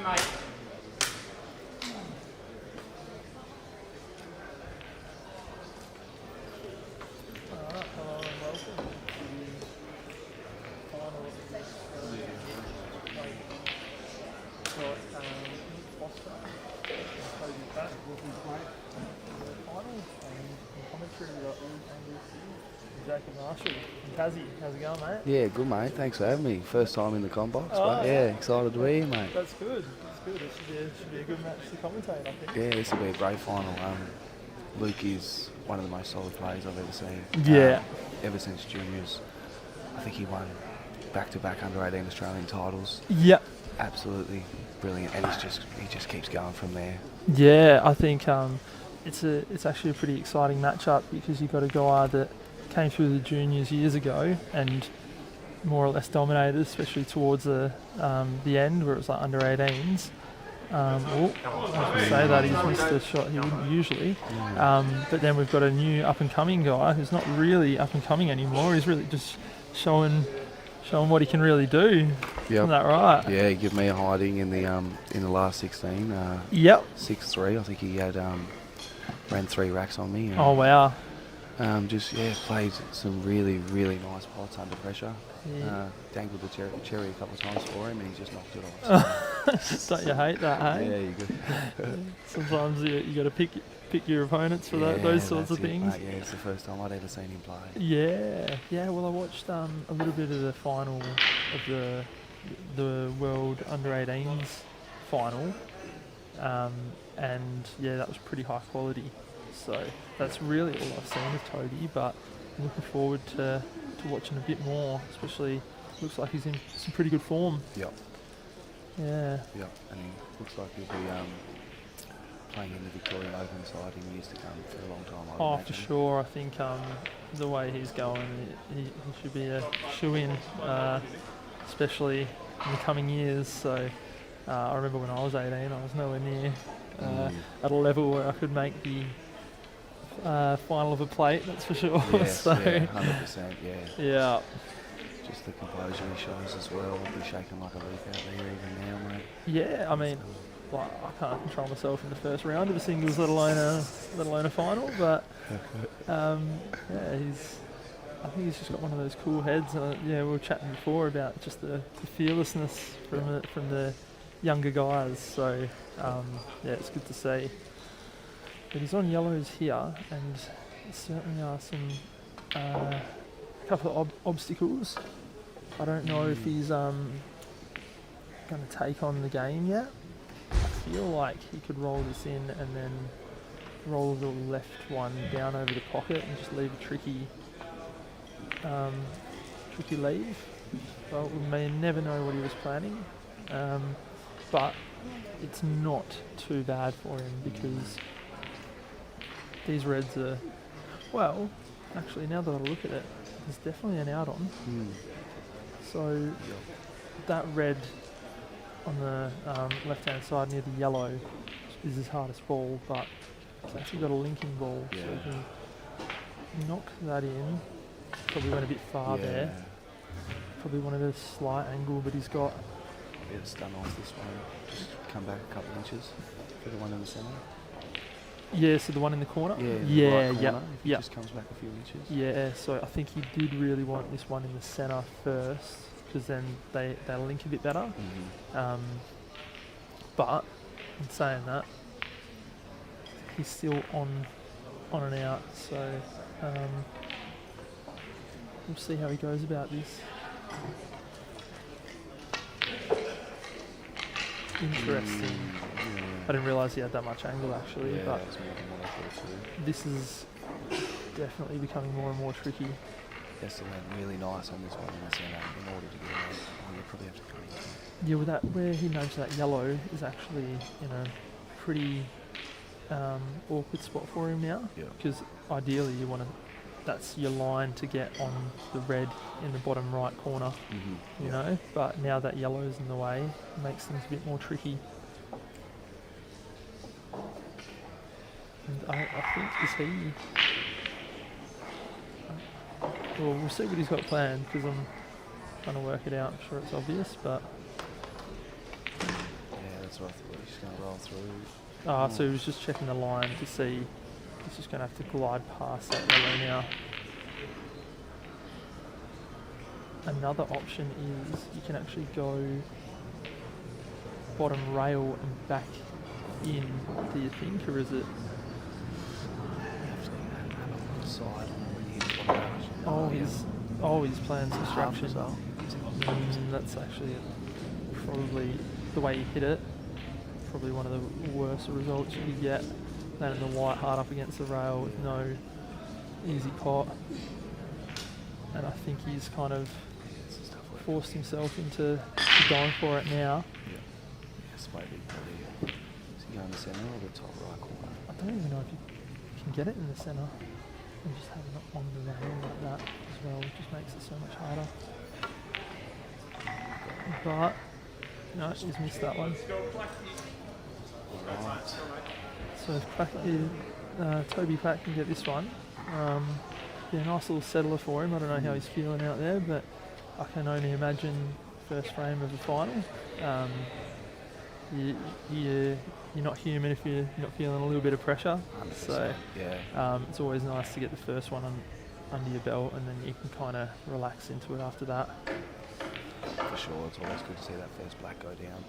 Hello and welcome to the final Foster and Toby Clack will be playing the final and commentary Jacob Marshall and Tassie. How's it going, mate? Yeah, good, mate. Thanks for having me. First time in the comp box, but yeah, excited to be here, mate. That's good. That's good. It should be a good match to commentate, I think. Yeah, this will be a great final. Luke is one of the most solid players I've ever seen. Yeah. Ever since juniors. I think he won back-to-back under-18 Australian titles. Yep. Absolutely brilliant, and he just keeps going from there. Yeah, I think it's actually a pretty exciting matchup because you've got a guy that came through the juniors years ago and more or less dominated, especially towards the end where it was like under 18s. I was going to say that he's missed a shot he wouldn't usually. But then we've got a new up-and-coming guy who's not really up-and-coming anymore. He's really just showing what he can really do. Yep. Isn't that right? Yeah, he gave me a hiding in the last 16. Yep. 6-3. I think he had ran 3 racks on me. Oh wow. Played some really, really nice pots under pressure. Yeah. Dangled the cherry a couple of times for him and he just knocked it off. Don't you hate that, hey? Yeah, you good. Sometimes you got to pick your opponents for those sorts of things. Mate, yeah, it's the first time I'd ever seen him play. Yeah. Well, I watched a little bit of the final of the World Under 18s final, and yeah, that was pretty high quality. So that's really all I've seen of Toby, but I'm looking forward to watching a bit more, especially looks like he's in some pretty good form. Yep. Yeah. Yep, and he looks like he'll be playing in the Victorian Open side in years to come for a long time, I imagine. For sure. I think the way he's going, he should be a shoe-in, especially in the coming years. So I remember when I was 18, I was nowhere near at a level where I could make the final of a plate, that's for sure. Yes, so, yeah, 100%, yeah. Yeah. Just the composure he shows as well. He'll be shaking like a leaf out there even now, mate. Yeah, I mean, like, I can't control myself in the first round of a singles, let alone a final. But yeah, I think he's just got one of those cool heads. Yeah, we were chatting before about just the fearlessness from the younger guys. So yeah, it's good to see. But he's on yellows here, and there certainly are some couple of obstacles. I don't know if he's going to take on the game yet. I feel like he could roll this in and then roll the left one down over the pocket and just leave a tricky leave. Well, we may never know what he was planning, but it's not too bad for him because these reds are, well, actually now that I look at it, there's definitely an out on. So that red on the left hand side near the yellow is his hardest ball, but it's actually got a linking ball, so he can knock that in. Probably went a bit far there. Probably wanted a slight angle, but he's got... Yeah, stun off this one. Just come back a couple of inches for the one in the centre. Yeah, so the one in the corner? Yeah, yeah. Just comes back a few inches. Yeah, so I think he did really want this one in the centre first, because then they link a bit better. But in saying that, he's still on and out, so we'll see how he goes about this. Interesting. I didn't realise he had that much angle actually, but that's more than what I thought too. this is definitely becoming more and more tricky. Has to land really nice on this one in the centre in order to get it out. You probably have to come in. Yeah, with that, where he nudged that yellow is actually in a pretty awkward spot for him now. Yeah. Because ideally you want to, that's your line to get on the red in the bottom right corner, you know. But now that yellow's in the way, it makes things a bit more tricky. And I think is he. Well, we'll see what he's got planned because I'm trying to work it out. I'm sure it's obvious, but yeah, That's what I thought. He's going to roll through. So he was just checking the line to see. He's just going to have to glide past that yellow now. Another option is you can actually go bottom rail and back in, do you think, or is it? Side. He's playing construction. Well. That's actually probably the way you hit it. Probably one of the worst results you could get. Landing the white hard up against the rail with no easy pot. And I think he's kind of forced himself into going for it now. Yeah. Yes, maybe. Is he going in the centre or the top right corner? I don't even know if you can get it in the centre and just have it on the rail like that as well, which just makes it so much harder. But no, he's missed that one. Right. So if Toby Clack can get this one, be a nice little settler for him. I don't know how he's feeling out there, but I can only imagine first frame of the final. You're not human if you're not feeling a little bit of pressure. 100%, So yeah. it's always nice to get the first one under your belt, and then you can kind of relax into it after that. For sure, it's always good to see that first black go down.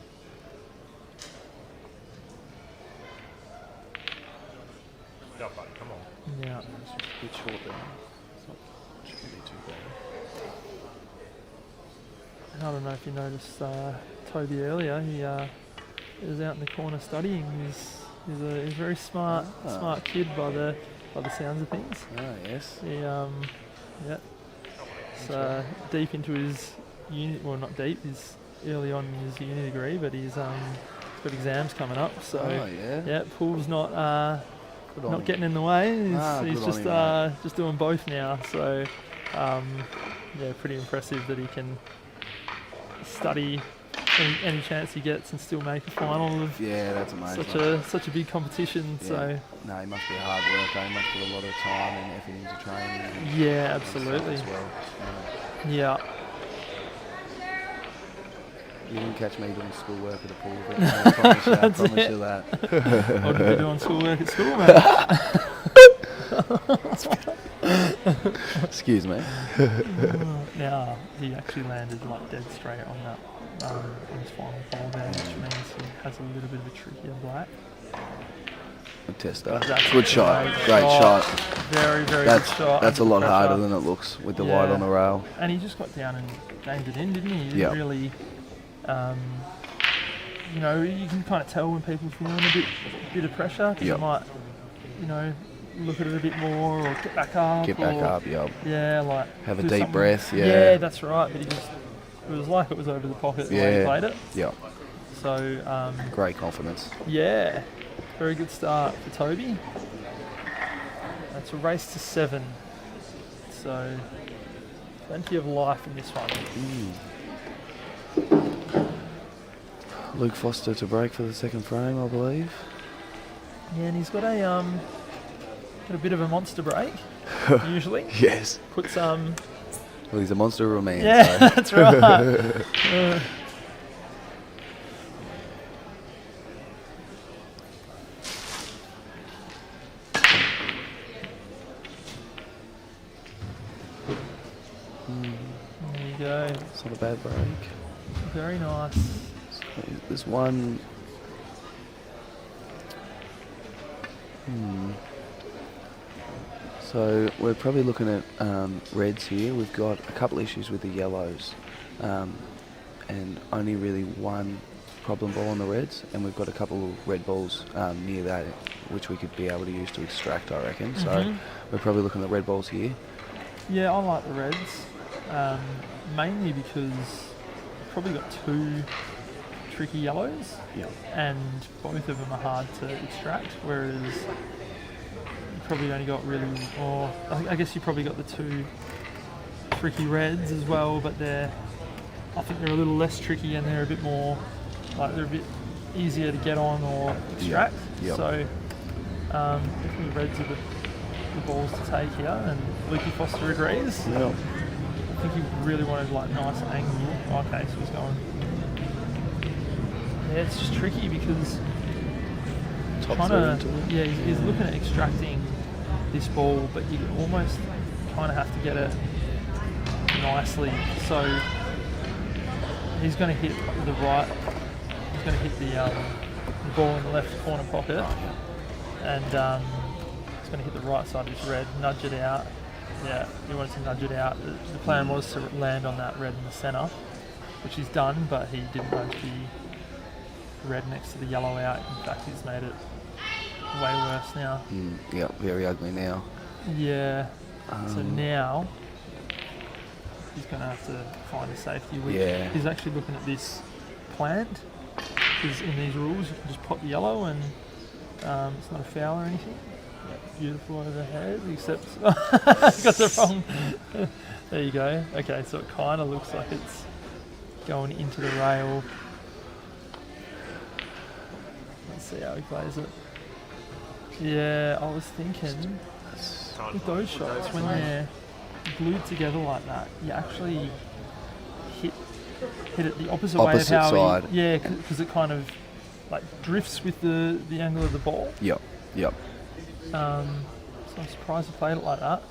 Yeah, buddy, come on. Yeah. It's just a bit short there. Shouldn't be too bad. And I don't know if you noticed Toby earlier. He was out in the corner studying. He's a very smart kid by the sounds of things. Oh yes. He it's deep into his uni. Well, not deep. He's early on in his uni degree, but he's got exams coming up. So pool's not getting in the way. He's just doing both now. So pretty impressive that he can study any chance he gets and still make a final of that's amazing. such a big competition. Yeah. So no, he must be a hard worker. He must put a lot of time and effort into training. Yeah, and absolutely. stuff as well. Yeah. You didn't catch me doing schoolwork at the pool. But I promise you that. I'll be doing schoolwork at school, mate. Excuse me. Now he actually landed like dead straight on that on his final ball there, which means he has a little bit of a trickier black. Good tester. That's Good shot. Great shot. Very, very good shot. That's a lot Pressure. harder than it looks with the white on the rail. And he just got down and banged it in, didn't he? He didn't really, you can kind of tell when people are feeling a bit of pressure, because they might, look at it a bit more or get back up. Yeah, like have a deep breath. Yeah, that's right. But it was like it was over the pocket the way he played it. Yeah. So great confidence. Yeah, very good start for Toby. That's a race to 7. So plenty of life in this one. Luke Foster to break for the second frame, I believe. Yeah, and he's got a bit of a monster break, usually. Yes. Puts Well, he's a monster of a man. Yeah, so. that's right. There you go. It's not a bad break. Very nice. So there's one. So we're probably looking at reds here. We've got a couple issues with the yellows, and only really one problem ball on the reds, and we've got a couple of red balls near that, which we could be able to use to extract, I reckon. So we're probably looking at red balls here. Yeah, I like the reds, mainly because we've probably got 2 tricky yellows, and both of them are hard to extract, whereas you probably only got I guess you probably got the 2 tricky reds as well, but I think they're a little less tricky and they're a bit more, they're a bit easier to get on or extract. So definitely reds are the balls to take here, and Lukey Foster agrees. I think he really wanted nice angle. Okay, so he's going. it's just tricky because Top trying through to, into it. yeah, he's looking at extracting this ball, but you almost kind of have to get it nicely. So he's going to hit the right. He's going to hit the ball in the left corner pocket, and he's going to hit the right side of his red, nudge it out. Yeah, he wants to nudge it out. The plan was to land on that red in the centre, which he's done, but he didn't nudge the red next to the yellow out. In fact, he's made it way worse now. Yeah, very ugly now. Yeah. So now he's going to have to find a safety. Yeah. He's actually looking at this planned, because in these rules you can just pop the yellow and it's not a foul or anything. Beautiful overhead, except got the wrong. There you go. Okay, so it kind of looks like it's going into the rail. Let's see how he plays it. Yeah, I was thinking with those shots, when they're glued together like that, you actually hit it the opposite way of how side. yeah, because it kind of like drifts with the angle of the ball. Yep. So I'm surprised he played it like that.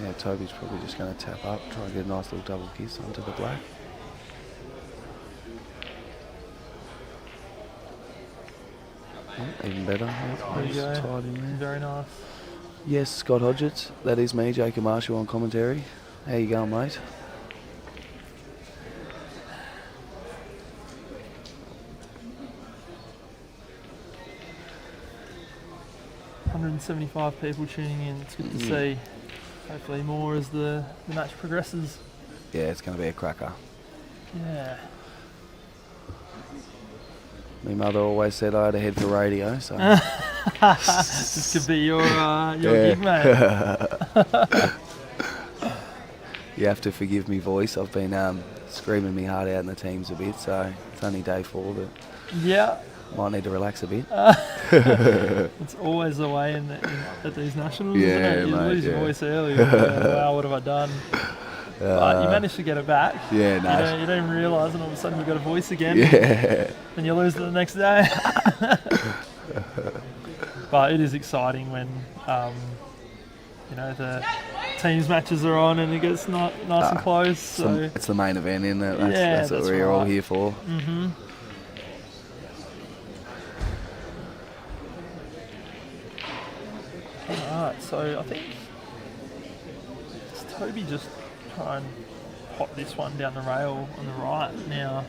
Yeah, Toby's probably just going to tap up, try and get a nice little double kiss onto the black. Even better. There you go. Tied in there. Very nice. Yes, Scott Hodgetts. That is me, Jacob Marshall on commentary. How you going, mate? $175 people tuning in. It's good to see. Hopefully more as the match progresses. Yeah, it's going to be a cracker. Yeah. My mother always said I had a head for radio, so... This could be your gig, mate. You have to forgive me voice. I've been screaming me heart out in the teams a bit, so it's only day 4, but Yeah. might need to relax a bit. It's always the way at these nationals, isn't Yeah, it? You mate, lose your yeah. voice early. Wow, what have I done? But you managed to get it back. Yeah, nice. You don't even realise, and all of a sudden you've got a voice again. Yeah. And you lose it the next day. But it is exciting when the teams matches are on and it gets nice and close. So It's the main event, isn't it? Yeah, That's what that's we're all right. here for. Mm-hmm. Alright, so I think Toby just try and pop this one down the rail on the right now.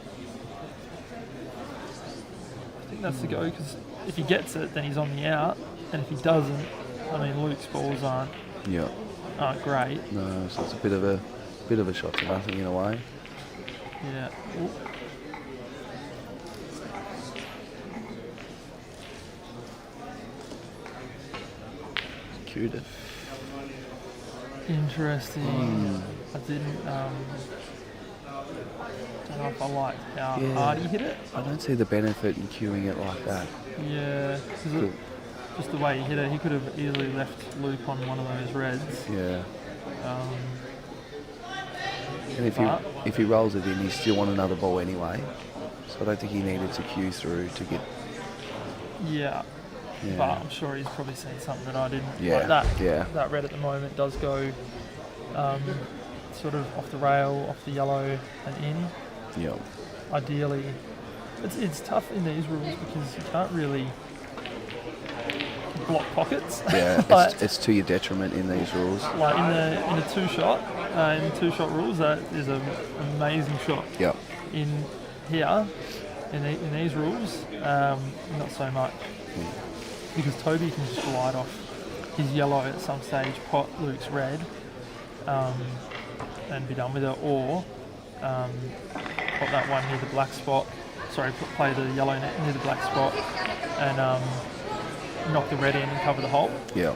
I think that's the go, because if he gets it, then he's on the out, and if he doesn't, I mean, Luke's balls aren't great. No, so it's a bit of a shot to nothing in a way. Yeah. Ooh. Cued it. Interesting. I didn't. Don't know if I liked how hard he hit it. I don't see the benefit in cueing it like that. Yeah, because just the way he hit it, he could have easily left Luke on one of those reds. Yeah. And but- if he rolls it in, he still want another ball anyway. So I don't think he needed to cue through to get. Yeah. Yeah. But I'm sure he's probably seen something that I didn't. Yeah, Like that. yeah. That red at the moment does go sort of off the rail, off the yellow and in. Yeah. Ideally, it's tough in these rules because you can't really block pockets. Yeah, Like- it's to your detriment in these rules. Like in the two shot rules, that is an amazing shot. Yep. In here, in these rules, not so much, because Toby can just glide off his yellow at some stage, pot Luke's red, and be done with it, or put that one near the black spot. Sorry, play the yellow near the black spot, and knock the red in and cover the hole. Yeah.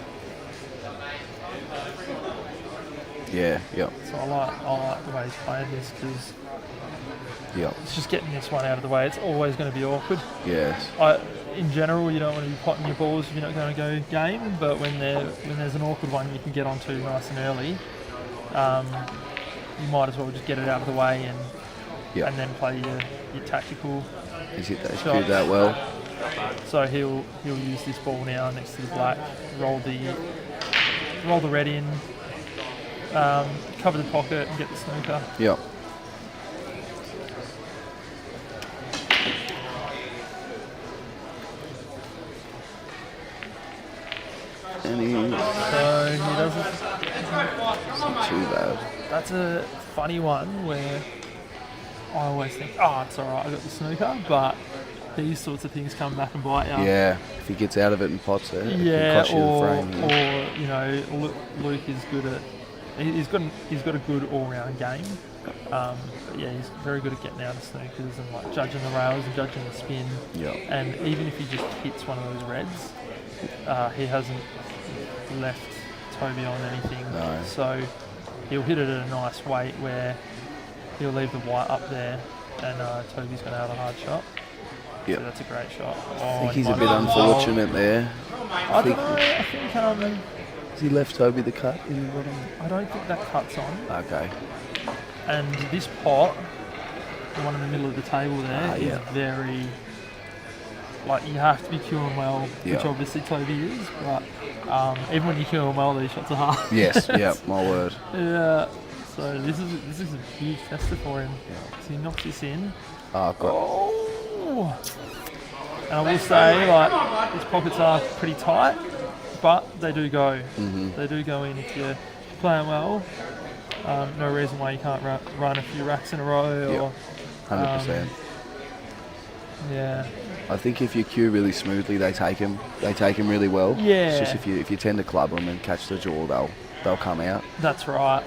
Yeah. Yep. So I like the way he's playing this, because Yep. it's just getting this one out of the way. It's always going to be awkward. Yes. In general, you don't want to be potting your balls if you're not going to go game, but when there's an awkward one you can get onto nice and early, you might as well just get it out of the way and then play your tactical. He's hit that, Shot. cubed that well. So he'll use this ball now next to the black, roll the red in, cover the pocket and get the snooker. Yep. And he So he doesn't. not too bad. That's a funny one where I always think, oh, it's all right, I got the snooker, but these sorts of things come back and bite you. Yeah, if he gets out of it and pots it, it Yeah, can cost you the frame. or you know, Luke is good at. He's got a good all-round game. But yeah, he's very good at getting out of snookers and like judging the rails and judging the spin. Yeah. And even if he just hits one of those reds, he hasn't left Toby on anything. No. So he'll hit it at a nice weight where he'll leave the white up there, and Toby's going to have a hard shot. Yep. So that's a great shot. I think he's a bit unfortunate there. I don't know. I think Has he left Toby the cut in the bottom? I don't think that cuts on. Okay. And this pot, the one in the middle of the table there, is very, like, you have to be cueing well, which obviously Toby is, but even when you cue them well, these shots are hard. Yes, yeah, my word. Yeah, so this is a huge tester for him. So he knocks this in. Oh, God. Oh. And I will say, like, his pockets are pretty tight, but they do go. Mm-hmm. They do go in if you're playing well. No reason why you can't run a few racks in a row. Or 100%. Yeah. I think if you cue really smoothly, they take him really well. Yeah. It's just if you tend to club them and catch the jaw, they'll come out. That's right.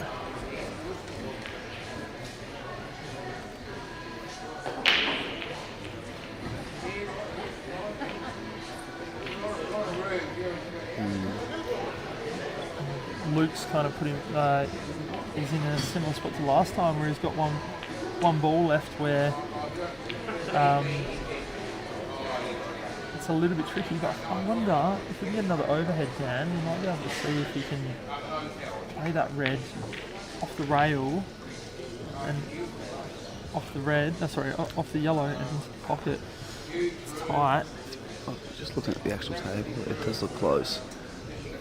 Luke's kind of put him. He's in a similar spot to last time, where he's got one ball left, where it's a little bit tricky. But I wonder if we can get another overhead down, we might be able to see if he can play that red off the rail and off the red. Off the yellow and into the pocket. It's tight. Just looking at the actual table, it does look close.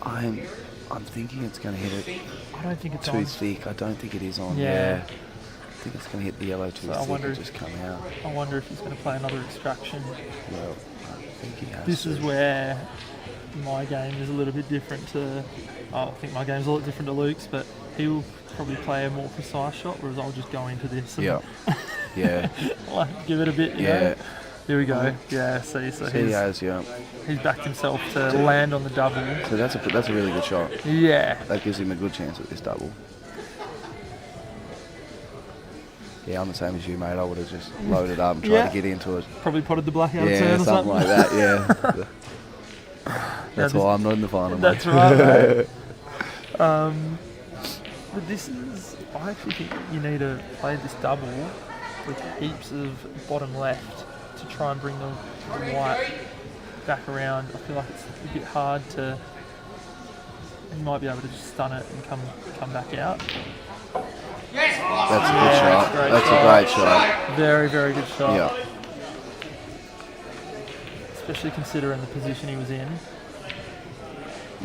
I'm thinking it's going to hit it I don't think it's too on. thick. I don't think it is on. Yeah. I think it's going to hit the yellow too So I thick wonder and if- just come out. I wonder if he's going to play another extraction. Well, I think he has This to. is where my game is a little bit different to. I think my game's a lot different to Luke's, but he'll probably play a more precise shot, whereas I'll just go into this and Yeah. like, give it a bit. You Yeah. know? Here we go. Yeah. See, so He he's has, yeah. backed himself to land on the double. So that's a really good shot. Yeah. That gives him a good chance at this double. Yeah, I'm the same as you, mate. I would have just loaded up and tried to get into it. Probably potted the black out of Yeah, turn or something like that, yeah. That's this- why I'm not in the final, That's mate. right, mate. But this is. I actually think you need to play this double with heaps of bottom left to try and bring the white back around. I feel like it's a bit hard to. You might be able to just stun it and come back out. That's a good shot. That's a great shot. Very, very good shot. Yeah. Especially considering the position he was in.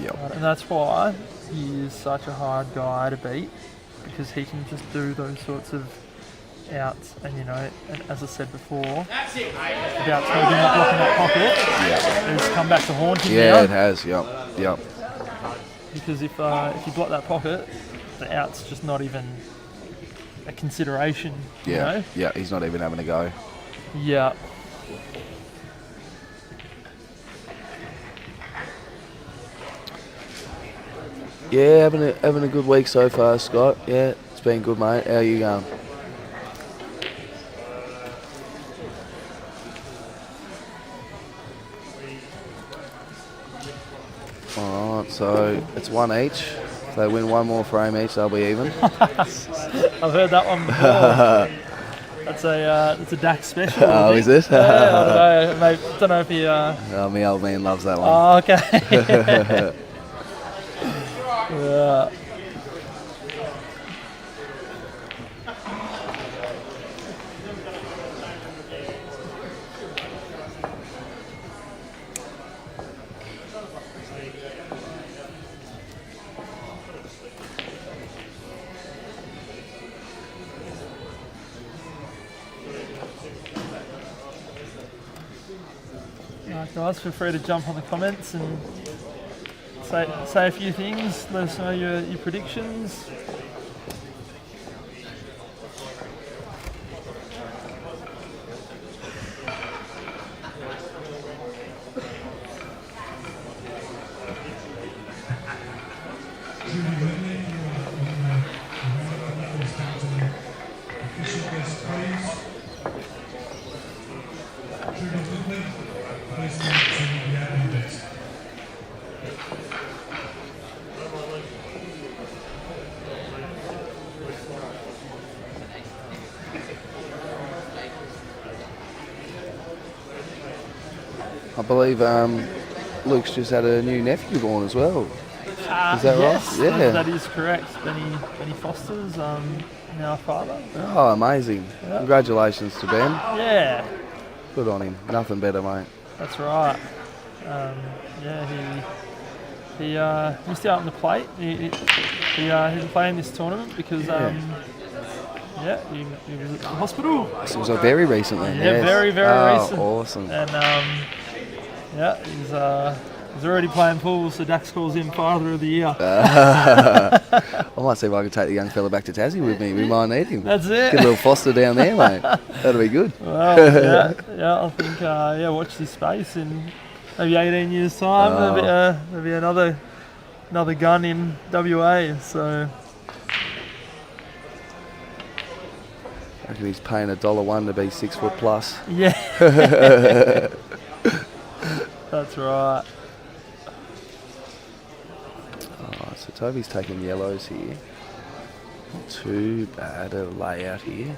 Yep. And that's why he is such a hard guy to beat, because he can just do those sorts of outs. And you know, and as I said before, about Toby not blocking that pocket, Yeah. it's come back to haunt him Yeah, now. it has. Yep. Yep. Because if you block that pocket, the out's just not even a consideration. You Yeah. know? Yeah. He's not even having a go. Yeah. Yeah, having a good week so far, Scott. Yeah, it's been good, mate. How are you going? Alright, so it's one each. If they win one more frame each, they'll be even. I've heard that one before. That's a DAX special. I Oh, think. is it? Yeah, I don't know. Mate, don't know if he. Oh, my old man loves that one. Oh, okay. Yeah. Alright guys, feel free to jump on the comments and say a few things. Let us know your predictions. I believe Luke's just had a new nephew born as well. Is that yes, right? Yeah. that is correct. Benny Foster's now father. Oh, amazing. Yep. Congratulations to Ben. Yeah, Good on him. Nothing better, mate. that's right. He missed out on the plate. He didn't play in this tournament because he was at the hospital. This was a very recent then. Yeah, Yes. very recent. Awesome. And he's already playing pool, so Dax calls him Father of the Year. I might see if I can take the young fella back to Tassie with me. We might need him. That's it. Get a little Foster down there, mate. That'll be good. Well, I think watch this space in maybe 18 years' time. There'll be another gun in WA. So I reckon he's paying $1 to be 6 foot plus. yeah, that's right. Oh, so Toby's taking yellows here. Not too bad a layout here.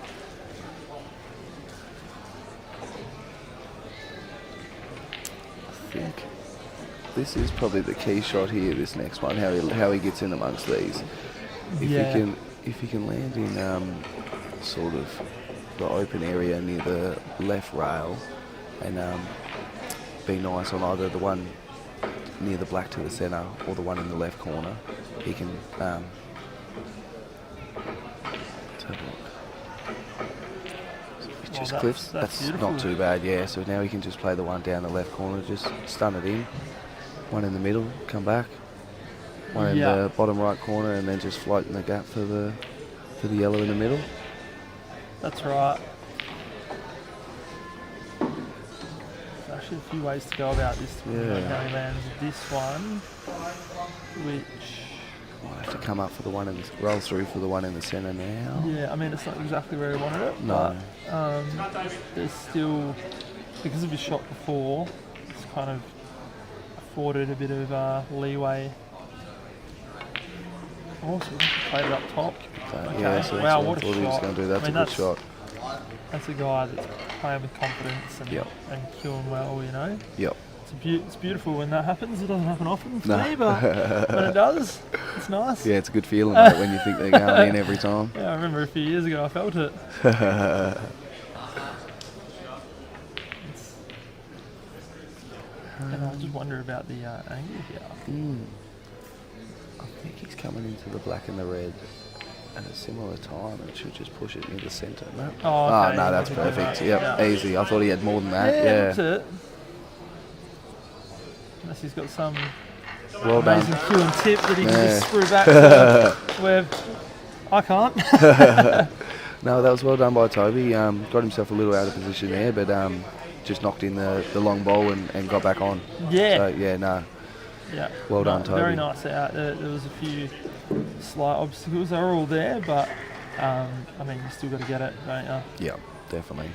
I think this is probably the key shot here. This next one, how he gets in amongst these. If he can land in sort of the open area near the left rail, and be nice on either the one near the black to the centre or the one in the left corner, he can let's have a look. It Well, just clips. that's That's beautiful. not too bad, yeah. So now he can just play the one down the left corner, just stun it in. One in the middle, come back. One in the bottom right corner, and then just float in the gap for the yellow in the middle. That's right. There's actually a few ways to go about this. Yeah. How he lands this one, which Might have to come up for the one in the roll through for the one in the centre now. yeah, I mean it's not exactly where he wanted it. No. But there's still, because of his shot before, it's kind of afforded a bit of leeway. Awesome, played it up top. Okay. Yeah, so Wow, I what a thought he was shot. going to do. That's I mean, a good shot. That's a guy that's playing with confidence and, Yep. and queuing well, you know. Yep. It's beautiful when that happens. It doesn't happen often for No. me, but when it does, it's nice. Yeah, it's a good feeling, mate, when you think they're going in every time. Yeah, I remember a few years ago I felt it. And I just wonder about the angle here. I think he's coming into the black and the red at a similar time, and should just push it near the centre. No. Oh, okay. No, that's perfect. Yep, easy. I thought he had more than that. Yeah, Yeah. that's it. Unless he's got some Well done. amazing cue and tip that he can Yeah. just screw back to where I can't. No, that was well done by Toby. Got himself a little out of position there, but just knocked in the long ball and got back on. Yeah. So, yeah, no. Yeah. Well done, Toby. Very nice out. There was a few slight obstacles. They were all there, but I mean, you still got to get it, don't you? Yeah, definitely.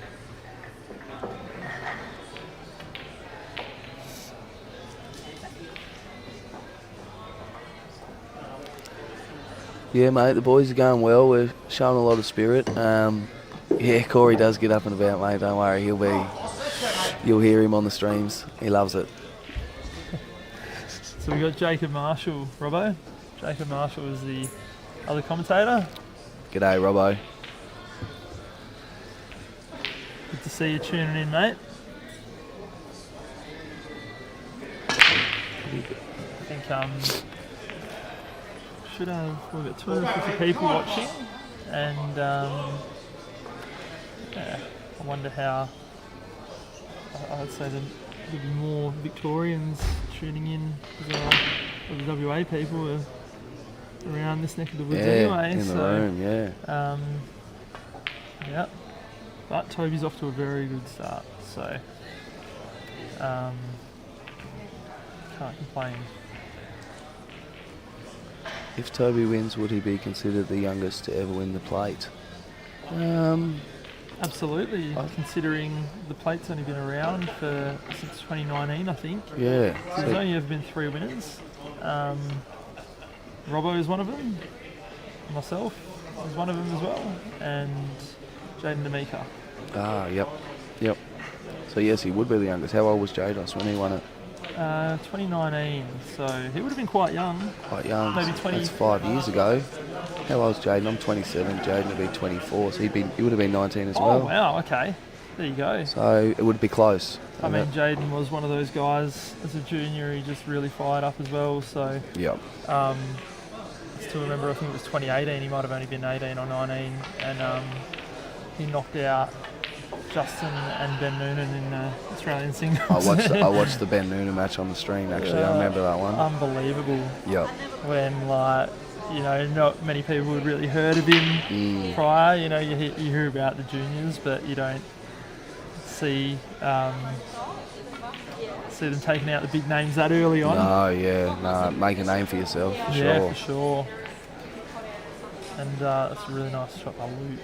Yeah, mate, the boys are going well. We're showing a lot of spirit. Yeah, Corey does get up and about, mate. Don't worry, you'll hear him on the streams. He loves it. So we got Jacob Marshall, Robbo. Jacob Marshall is the other commentator. G'day, Robbo. Good to see you tuning in, mate. I think should have, we've got 250 people watching, and yeah, I wonder how. I'd say the there'll be more Victorians tuning in as well. The WA people are around this neck of the woods anyway. In the room, yeah. Yeah. But Toby's off to a very good start, so can't complain. If Toby wins, would he be considered the youngest to ever win the plate? Absolutely, considering the plate's only been around since 2019, I think. Yeah. So there's only ever been 3 winners. Robbo is one of them. Myself is one of them as well, and Jaden D'Amica. Yep. So yes, he would be the youngest. How old was Jados when he won it? 2019, so he would have been quite young. Quite young. Maybe 20. That's 5 years ago. How old's Jaden? I'm 27. Jaden would be 24, so he would have been 19 as well. Oh wow, okay. There you go. So it would be close. I mean, Jaden was one of those guys as a junior. He just really fired up as well. So yep. I still remember. I think it was 2018. He might have only been 18 or 19, and he knocked out Justin and Ben Noonan in Australian singles. I watched the Ben Noonan match on the stream. Actually, I remember that one. Unbelievable. Yep. When not many people had really heard of him prior. You hear about the juniors, but you don't see them taking out the big names that early on. No, make a name for yourself, for sure. Yeah, for sure. And that's a really nice shot by Luke.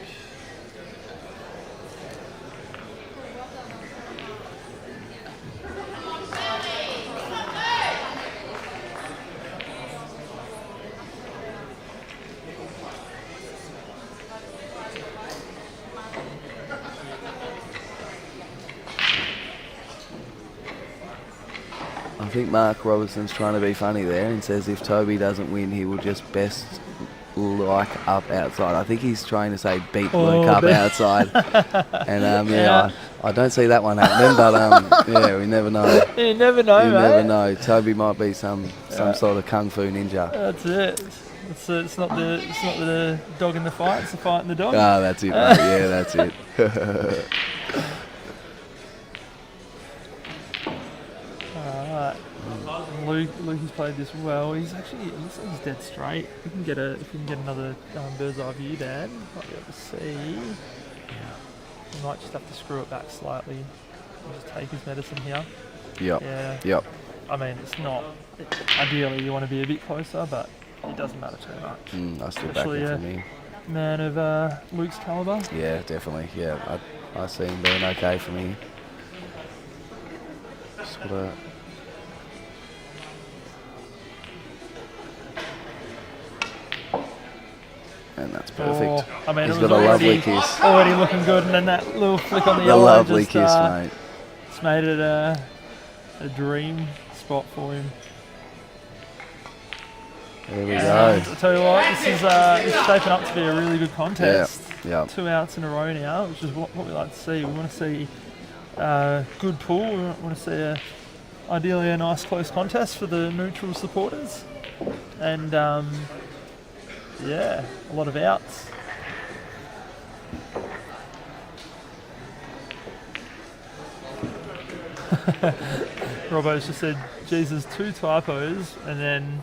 I think Mark Robertson's trying to be funny there and says if Toby doesn't win, he will just best Luke up outside. I think he's trying to say beat Luke up outside. And I don't see that one happening, but we never know. You never know, You mate. never know. Toby might be some sort of kung fu ninja. That's it. It's not the dog in the fight, it's the fight in the dog. Ah, that's it, mate. Yeah, that's it. Alright. Luke has played this well. It looks like he's dead straight. If we can get another bird's eye view, Dad, might be able to see. We might just have to screw it back slightly and just take his medicine here. Yep. Yeah. Yep. I mean, ideally you want to be a bit closer, but it doesn't matter too much. I still back Especially it for me. Man of Luke's calibre. Yeah, definitely. Yeah, I see him being okay for me. Sort of. And that's perfect. I mean, He's it was got a lovely kiss. Already looking good, and then that little flick on the The yellow lovely just, kiss, mate. It's made it a dream spot for him. There we And go. I tell you what, this is shaping up to be a really good contest. Yeah. 2 outs in a row now, which is what we like to see. We want to see good pull. We want to see ideally a nice close contest for the neutral supporters, and a lot of outs. Robbo's just said, Jesus, 2 typos, and then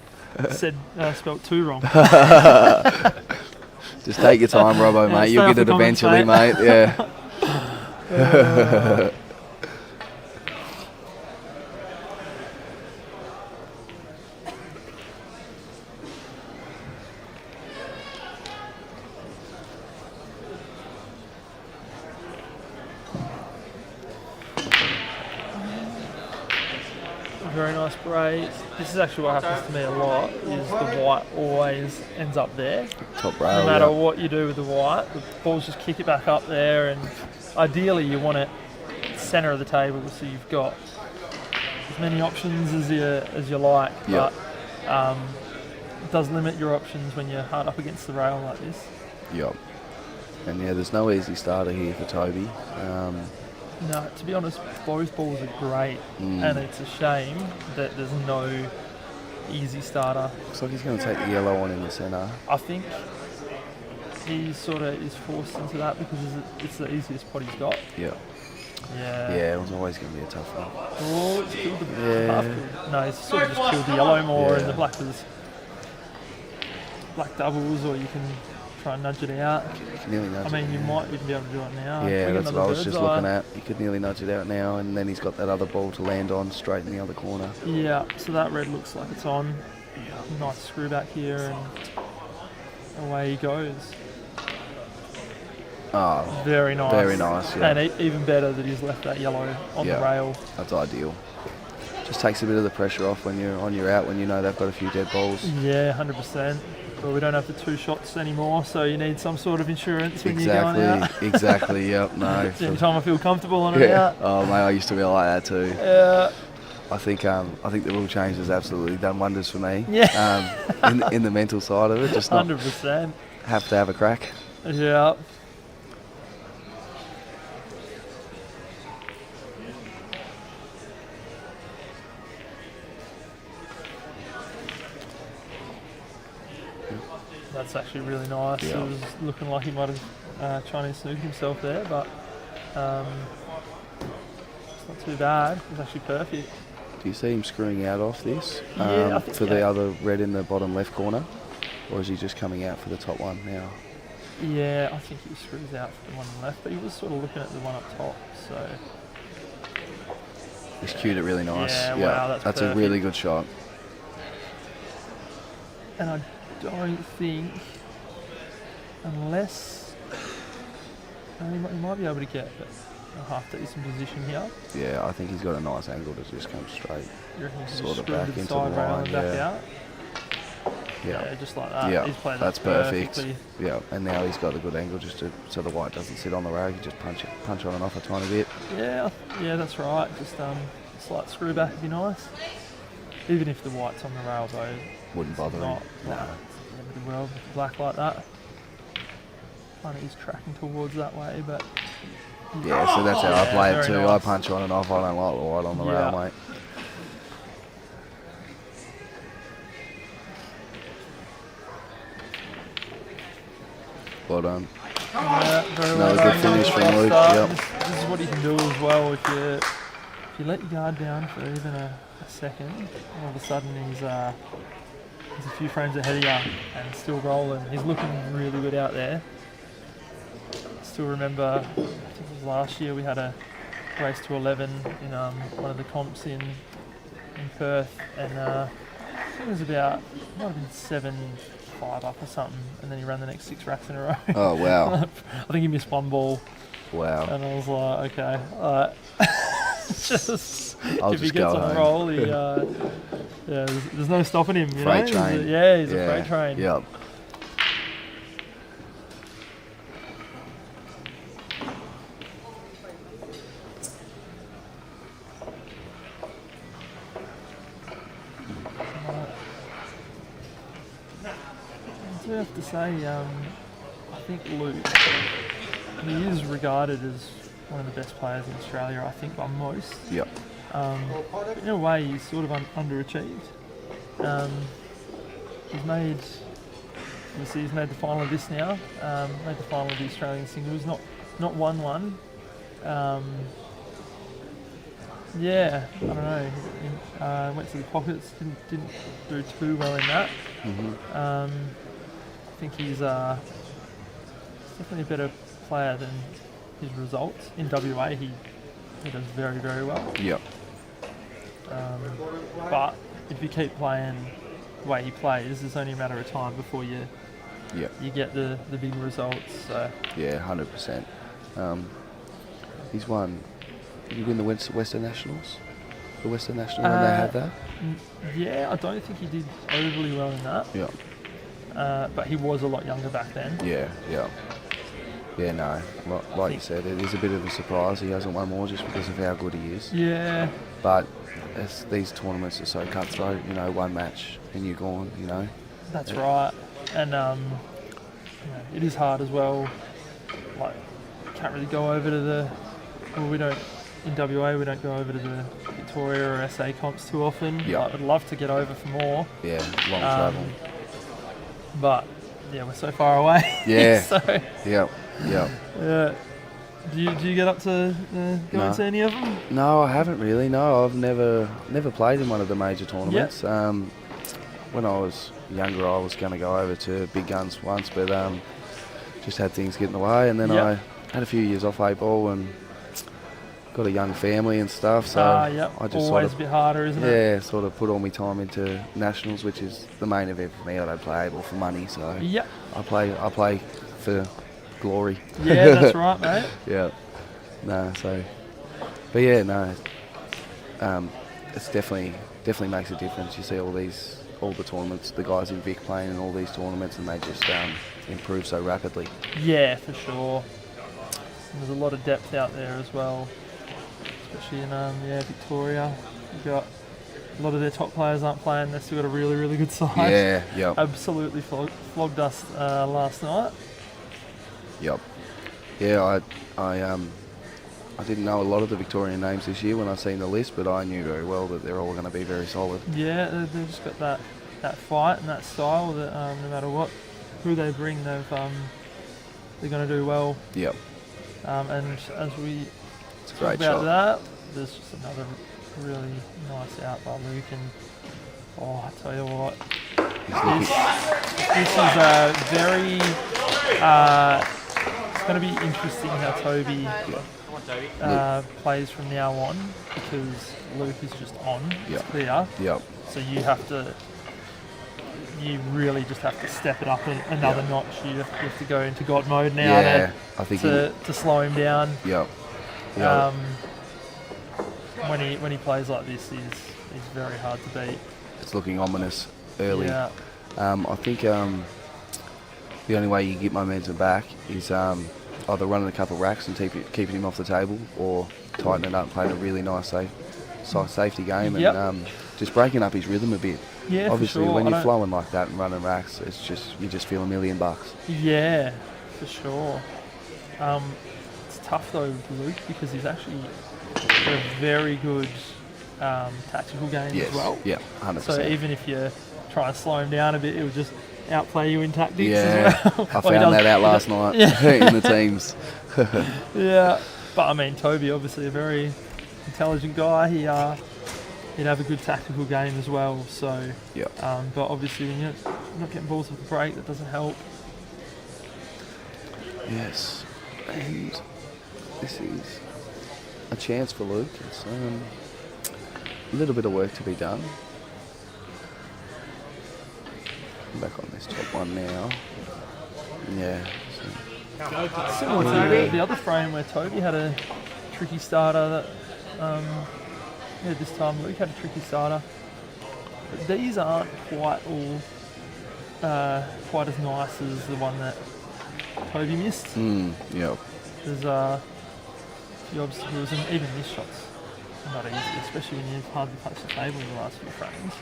said spelt 2 wrong. Just take your time, Robbo, mate. You'll get it eventually, mate. Yeah. Very nice break. This is actually what happens to me a lot, is the white always ends up there. Top rail. No matter what you do with the white, the balls just kick it back up there, and ideally you want it centre of the table so you've got as many options as you like, but it does limit your options when you're hard up against the rail like this. Yep. And there's no easy starter here for Toby. No, to be honest, both balls are great, and it's a shame that there's no easy starter. Looks like he's going to take the yellow one in the centre. I think he sort of is forced into that because it's the easiest pot he's got. Yeah. Yeah, it was always going to be a tough one. Oh, it's killed the Yeah. half kill. No, he's sort of just killed the yellow more, and the black was black doubles, or you can try and nudge it out. You can nearly nudge I mean, it, you might even be able to do it now. Yeah, We get that's what I another was just bird's eye. looking at. You could nearly nudge it out now, and then he's got that other ball to land on straight in the other corner. Yeah, so that red looks like it's on. Nice screw back here, and away he goes. Oh, Very nice. very nice, yeah. And even better that he's left that yellow on the rail. That's ideal. Just takes a bit of the pressure off when you're on your out, when you know they've got a few dead balls. Yeah, 100%. But we don't have the 2 shots anymore, so you need some sort of insurance when you're going out. Exactly, yep, no. It's the only time I feel comfortable on it out. Oh, mate, I used to be like that too. Yeah. I think the rule change has absolutely done wonders for me. Yeah. In the mental side of it, just not 100%. have to have a crack. Yeah. That's actually really nice. Yeah. It was looking like he might have Chinese snooked himself there, but it's not too bad. It's actually perfect. Do you see him screwing out off this Yeah, I think for the other red in the bottom left corner? Or is he just coming out for the top one now? Yeah, I think he screws out for the one on the left, but he was sort of looking at the one up top, so... He's cued it really nice. Yeah, wow, that's a perfect. really good shot. And I don't think, unless... he might be able to get a half decent position here. Yeah, I think he's got a nice angle to just come straight. You reckon he can Sort just of screw back to the into side the rail line, and back yeah. out? Yeah, just like that. Yeah, He's played that's that perfect. perfectly. Yeah, and now he's got a good angle just so the white doesn't sit on the rail. You just punch on and off a tiny bit. Yeah, that's right. Just slight screw back would be nice. Even if the white's on the rail though, Wouldn't bother him. Nah, it's the end of the world with the black like that. Kind of is tracking towards that way, but Yeah, so that's how I play it very too. nice. I punch on and off. I don't like the white on the rail, mate. Well done. yeah, very Another well good done. finish from Nice Luke, start. yep. This is what you can do as well if you let your guard down for even a second. All of a sudden he's a few frames ahead of you and still rolling. He's looking really good out there. Still remember, I think it was last year we had a race to 11 in one of the comps in Perth, and I think it was about, might have been 7-5 up or something, and then he ran the next 6 racks in a row. Oh, wow. I think he missed one ball, Wow. and I was like, okay, alright. I'll if he just gets go on a home. roll, he, there's no stopping him, you Freight know? train. He's a freight train. Yep. I do have to say, I think Luke, he is regarded as one of the best players in Australia, I think, by most. Yep. But in a way, he's sort of underachieved. He's made the final of this now. Made the final of the Australian singles, not won one. Yeah, I don't know. He, went to the pockets, didn't do too well in that. I think he's definitely a better player than his results. In WA, he does very, very well. Yep. But if you keep playing the way he plays, it's only a matter of time before you get the big results. So Yeah, 100%. He's won. Did he win the Western Nationals? The Western National when they had that? yeah, I don't think he did overly well in that. Yeah. But he was a lot younger back then. Yeah, yeah. Yeah, no. Like you said, it is a bit of a surprise. He hasn't won more just because of how good he is. Yeah. But these tournaments are so cutthroat, you know, one match and you're gone, you know. That's right. And it is hard as well. Like, can't really go over to in WA we don't go over to the Victoria or SA comps too often. Yeah. I'd love to get over for more. Yeah, long travel. But yeah, we're so far away. Yeah. So Yep, yep. yeah. Do you get up to go No. into any of them? No, I haven't really. No, I've never played in one of the major tournaments. When I was younger, I was going to go over to Big Guns once, but just had things get in the way, and then I had a few years off 8-ball and got a young family and stuff, so I just always a bit harder, isn't it? Yeah, sort of put all my time into nationals, which is the main event for me. I don't play 8-ball for money, so I play for glory. Yeah, that's right, mate. Yeah. No, so, but yeah, no, it's definitely makes a difference. You see all the tournaments, the guys in Vic playing in all these tournaments, and they just improve so rapidly. Yeah, for sure. And there's a lot of depth out there as well, especially in Victoria. You've got a lot of their top players aren't playing. They've still got a really, really good side. Yeah, yep. Absolutely flogged us last night. Yep. Yeah, I didn't know a lot of the Victorian names this year when I seen the list, but I knew very well that they're all going to be very solid. Yeah, they've just got that fight and that style that no matter who they bring, they're going to do well. Yep. And as we It's a talk great about shot. that, there's just another really nice out by Luke, and I tell you what, this is a very it's going to be interesting how Toby plays from now on, because Luke is just on. It's clear. Yep. So you really just have to step it up another notch. You have to go into God mode now I think to slow him down. Yep. When he plays like this, he's very hard to beat. It's looking ominous early. Yeah. I think the only way you get momentum back is either running a couple of racks and keeping him off the table, or tightening it up, playing a really nice safety game, and just breaking up his rhythm a bit. Yeah, obviously, for sure. when you're flowing like that and running racks, you just feel $1 million. Yeah, for sure. It's tough though with Luke, because he's actually got a very good tactical game as well. Yeah, 100%. So even if you try and slow him down a bit, he'll just outplay you in tactics yeah, as well. I found that out last night in the teams. Yeah, but I mean, Toby, obviously a very intelligent guy. He'd have a good tactical game as well. So, but obviously when you're not getting balls off the break, that doesn't help. Yes, and this is a chance for Luke. It's a little bit of work to be done. I'm back on this top one now. Yeah. Similar to the other frame where Toby had a tricky starter. This time Luke had a tricky starter. But these aren't quite as nice as the one that Toby missed. Yeah. There's a few obstacles, and even this shot's not easy, especially when you've hardly touched the table in the last few frames.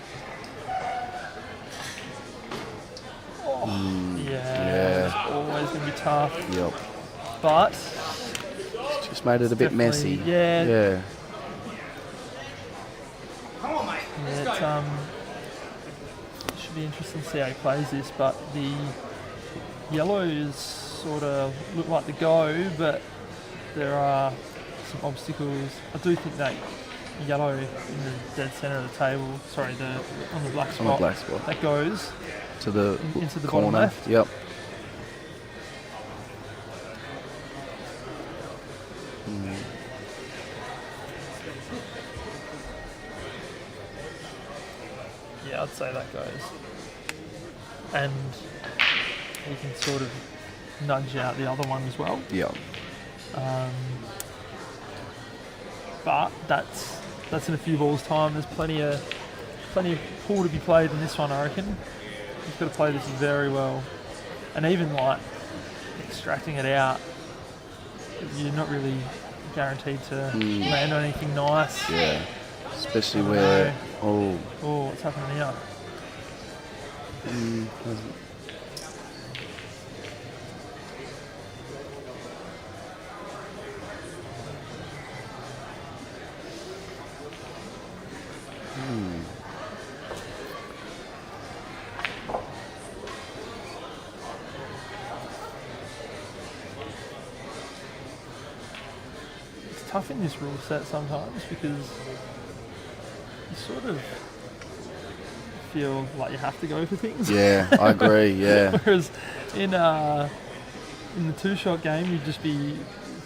It's always going to be tough. Yep. But It's just made it a bit messy. Yeah. Come on, mate. It should be interesting to see how he plays this, but the yellows sort of look like the go, but there are some obstacles. I do think that yellow in the dead centre of the table, on the black spot, that goes to the into the corner. bottom left. Yep. Yeah, I'd say that goes. And you can sort of nudge out the other one as well. Yep. But that's in a few balls' time. There's plenty of pool to be played in this one, I reckon. You've got to play this very well. And even like extracting it out, you're not really guaranteed to land on anything nice. Yeah. Especially where what's happening here? tough in this rule set sometimes because you sort of feel like you have to go for things. Yeah, I agree. Yeah, Whereas in the two-shot game, you'd just be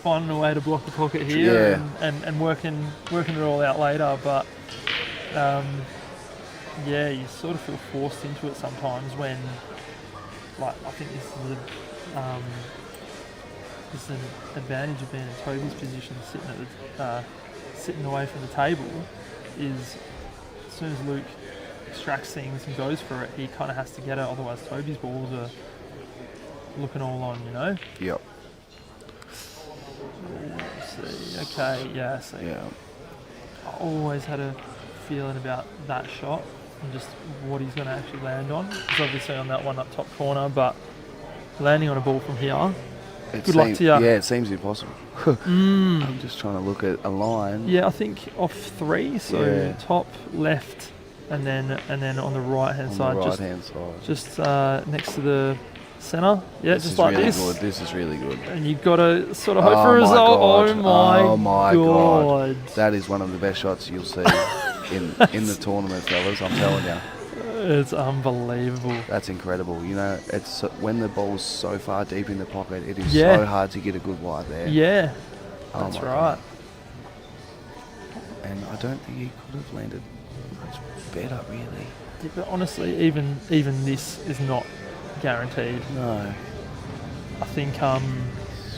finding a way to block the pocket here and working it all out later. But yeah, you sort of feel forced into it sometimes when, like, I think this is an advantage of being in Toby's position, sitting away from the table, is as soon as Luke extracts things and goes for it, he kind of has to get it, otherwise Toby's balls are looking all on, you know? Yep. Let's see, okay, yeah, so Yeah. I always had a feeling about that shot and just what he's going to actually land on. He's obviously on that one up top corner, but landing on a ball from here, good luck to you. Yeah, it seems impossible. I'm just trying to look at a line. Yeah, I think off 3, so top, left, and then on the right hand side, just next to the centre. Yeah, just like really this. Good. This is really good. And you've got to sort of hope for a result. Oh my god! That is one of the best shots you'll see in the tournament, fellas. I'm telling you. It's unbelievable. That's incredible. You know, it's when the ball's so far deep in the pocket, it is so hard to get a good wide there. Yeah, that's right. God. And I don't think he could have landed much better, really. Yeah, but honestly, even this is not guaranteed. No. I think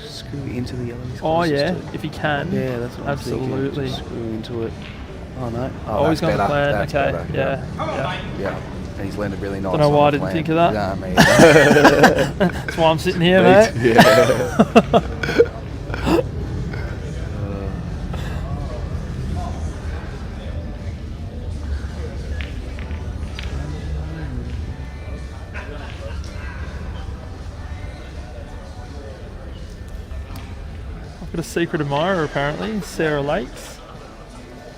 screw into the yellow. Oh yeah, if he can. Yeah, that's what absolutely. I'm thinking. Just screw into it. Oh no. Oh, he's going to plan. That's okay. better. Yeah. And he's landed really nice. Don't know why I didn't think of that. Nah, me. That's why I'm sitting here, mate. Yeah. I've got a secret admirer apparently, Sarah Lakes.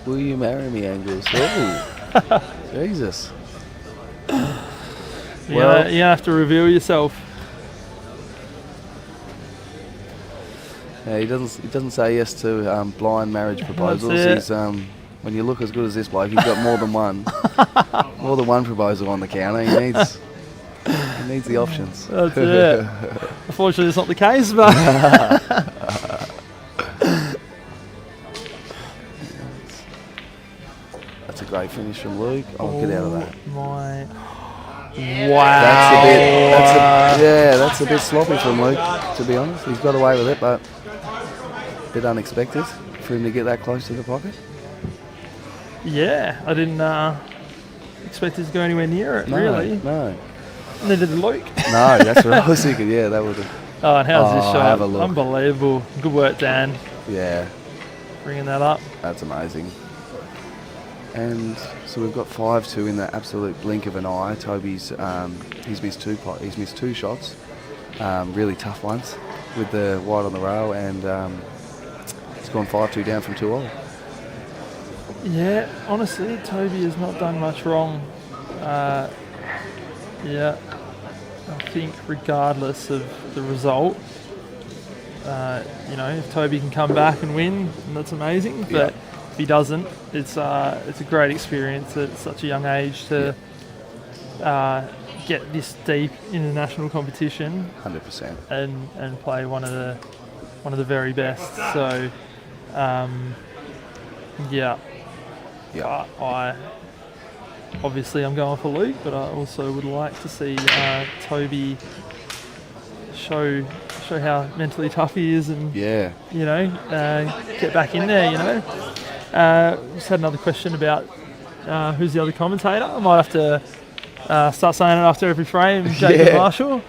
Will you marry me, Angus? Jesus. Well, you have to reveal yourself. Yeah, he doesn't say yes to blind marriage proposals. He's when you look as good as this bloke, he's got more than one proposal on the counter. He needs the options. That's it. Unfortunately, it's not the case, but. That's a great finish from Luke. Oh, get out of that. My. Wow. That's a bit sloppy from Luke, to be honest. He's got away with it, but a bit unexpected for him to get that close to the pocket. Yeah, I didn't expect it to go anywhere near it, really. No. Neither did Luke. No, that's what I was thinking. Yeah, that would have. Oh, and how's this shot? Have a look. Unbelievable. Good work, Dan. Yeah. Bringing that up. That's amazing. And so we've got 5-2 in the absolute blink of an eye. Toby's he's missed two shots, really tough ones with the wide on the rail, and it's gone 5-2 down from 2-0. Yeah, honestly, Toby has not done much wrong. Yeah, I think regardless of the result, if Toby can come back and win, that's amazing. But if he doesn't, it's a great experience at such a young age to get this deep in the national competition. 100%. And play one of the very best. So, I'm going for Luke, but I also would like to see Toby show how mentally tough he is, and get back in there. Just had another question about who's the other commentator. I might have to start saying it after every frame. Jacob Marshall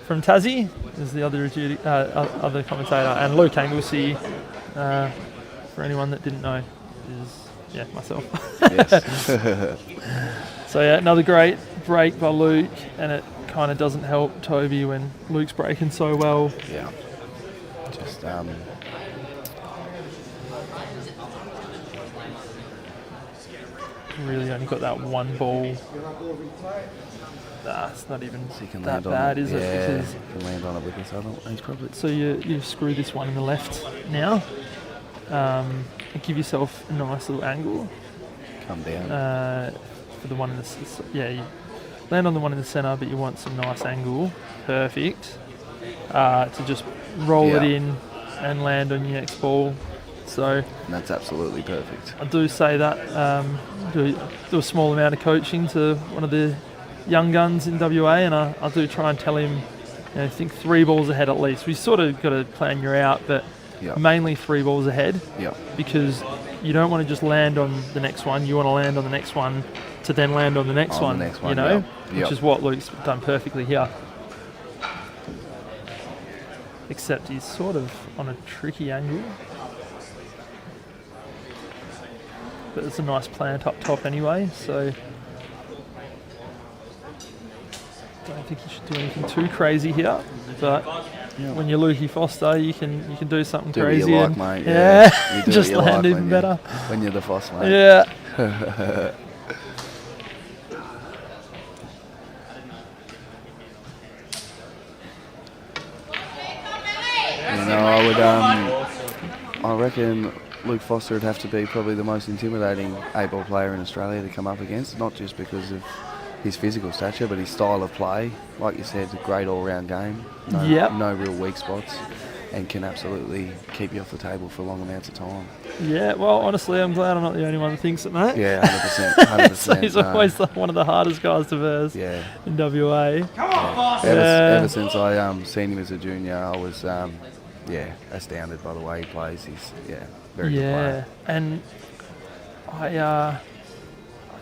from Tassie is the other commentator, and Luke Anglesey, for anyone that didn't know, is myself. Yes. So another great break by Luke, and it kind of doesn't help Toby when Luke's breaking so well. Yeah. Just really only got that one ball. It's not even that bad, is it? Yeah, he can land on it with this other one. He's probably. So you screw this one in the left now. and give yourself a nice little angle. Come down. For the one in the you land on the one in the centre, but you want some nice angle, perfect, to just roll it in and land on your next ball. So And that's absolutely perfect. I do say that, do a small amount of coaching to one of the young guns in WA, and I do try and tell him, think 3 balls ahead at least. We sort of got to plan your out, but mainly 3 balls ahead, because you don't want to just land on the next one. You want to land on the next one to then land on the next one, which is what Luke's done perfectly here. Except he's sort of on a tricky angle. But it's a nice plant up top anyway, so don't think you should do anything too crazy here. But when you're Lukey Foster, you can do something crazy. Do what you like, mate. Yeah, You just land even better. When you're the Foss, mate. Yeah. I reckon Luke Foster would have to be probably the most intimidating A-ball player in Australia to come up against, not just because of his physical stature, but his style of play. Like you said, it's a great all-round game. No real weak spots, and can absolutely keep you off the table for long amounts of time. Yeah, well, honestly, I'm glad I'm not the only one that thinks it, mate. Yeah, 100%. So he's always one of the hardest guys to verse in WA. Come on, boss! Ever since I seen him as a junior, I was astounded by the way he plays. He's very good player. And I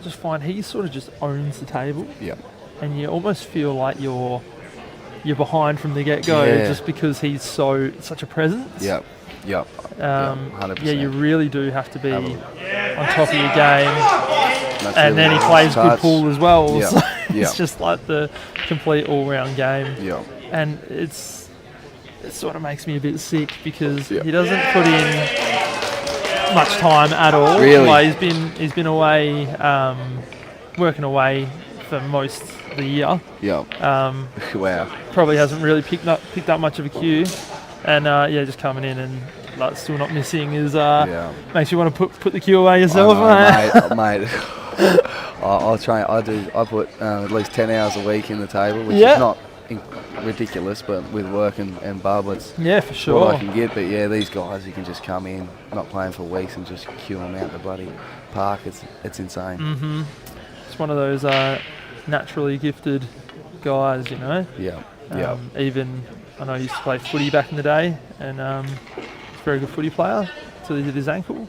just find he sort of just owns the table. Yeah. And you almost feel like you're behind from the get-go just because he's such a presence. Yep. 100%. Yeah, you really do have to be on top of your game. And then he plays good pool as well. Yep. So it's just like the complete all-round game. Yeah. And it sort of makes me a bit sick because he doesn't put in much time at all. Really? Like he's been away, working away for most of the year. Yeah. Wow. Probably hasn't really picked up much of a cue, and just coming in and like still not missing is makes you want to put the cue away yourself, mate. I'll try. I put at least 10 hours a week in the table, which is not ridiculous, but with work and bub, it's for sure what I can get. But these guys, you can just come in, not playing for weeks, and just cue them out the bloody park. It's insane. Mm-hmm. It's one of those naturally gifted guys, Yeah. Even I know he used to play footy back in the day, and he's a very good footy player till he did his ankle.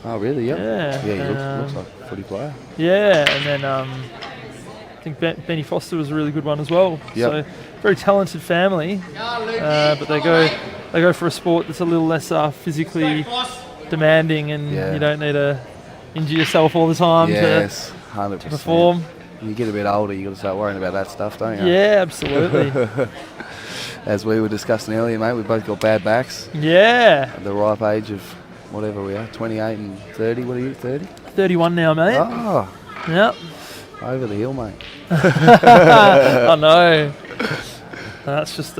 Oh really? Yep. Yeah. Yeah. He looks like a footy player. Yeah, and then I think Benny Foster was a really good one as well. Yep. So very talented family, but they go for a sport that's a little less physically demanding, and you don't need to injure yourself all the time to 100%. perform. When you get a bit older, you got to start worrying about that stuff, don't you? Yeah, absolutely. As we were discussing earlier, mate, we both got bad backs. Yeah. At the ripe age of whatever we are, 28 and 30. What are you, 30? 31 now, mate. Oh. Yep. Over the hill, mate. I know. That's just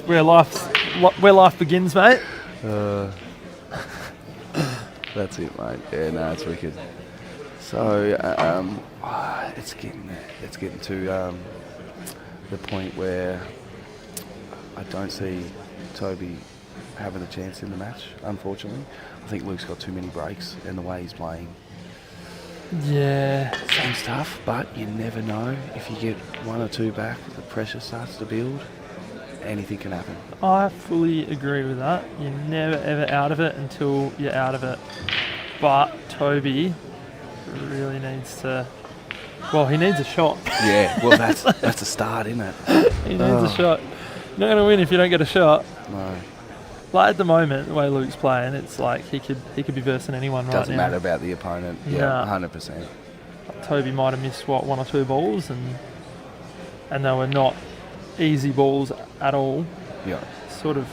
where life begins, mate. That's it, mate. Yeah, no, it's wicked. So it's getting to the point where I don't see Toby having a chance in the match, unfortunately. I think Luke's got too many breaks in the way he's playing. Yeah. Seems tough, but you never know. If you get 1 or 2 back, the pressure starts to build. Anything can happen. I fully agree with that. You're never ever out of it until you're out of it. But Toby really needs to. Well, he needs a shot. Yeah, well that's a start, isn't it? He needs a shot. You're not going to win if you don't get a shot. No. Like at the moment, the way Luke's playing, it's like he could be versing anyone right now. Doesn't matter about the opponent. Yeah, 100%. Toby might have missed 1 or 2 balls, and they were not easy balls at all. Yeah. Sort of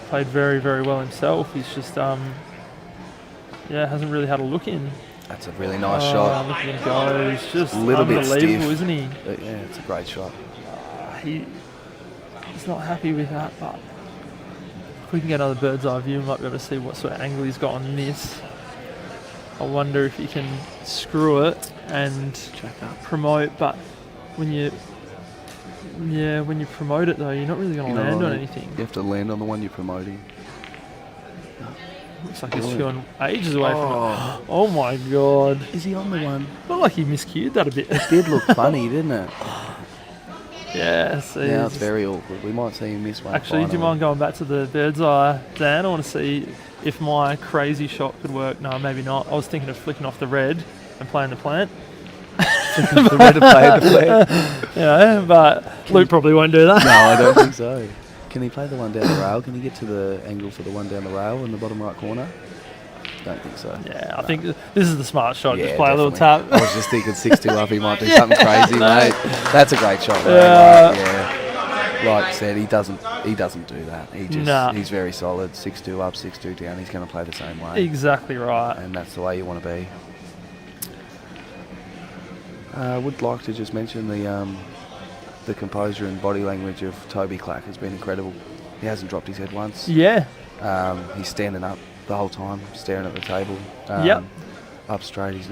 played very, very well himself. He's just hasn't really had a look in. That's a really nice shot. Look at him go. He's just a little bit unbelievable, stiff, isn't he? But yeah, it's a great shot. He's not happy with that, but if we can get another bird's eye view, we might be able to see what sort of angle he's got on this. I wonder if he can screw it and promote, but when you promote it though, you're not really going to land on anything. You have to land on the one you're promoting. Looks like he's feeling ages away from it. Oh my god. Is he on the one? Felt like he miscued that a bit. It did look funny, didn't it? Yeah, see. Now it's very awkward. We might see him miss one. Actually, do you mind going back to the bird's eye, Dan? I want to see if my crazy shot could work. No, maybe not. I was thinking of flicking off the red and playing the plant. The red to play the plant. Yeah, but Luke probably won't do that. No, I don't think so. Can he play the one down the rail? Can he get to the angle for the one down the rail in the bottom right corner? Don't think so. Yeah, I think this is the smart shot. Yeah, just play definitely. a little tap. I was just thinking 6-2 up, he might do something crazy, mate. That's a great shot, mate. Yeah. Like I said, he doesn't do that. He just Nah. he's very solid. 6-2 up, 6-2 down. He's going to play the same way. Exactly right. And that's the way you want to be. I would like to just mention the composure and body language of Toby Clack has been incredible. He hasn't dropped his head once. Yeah. He's standing up the whole time, staring at the table. Yep. Up straight, he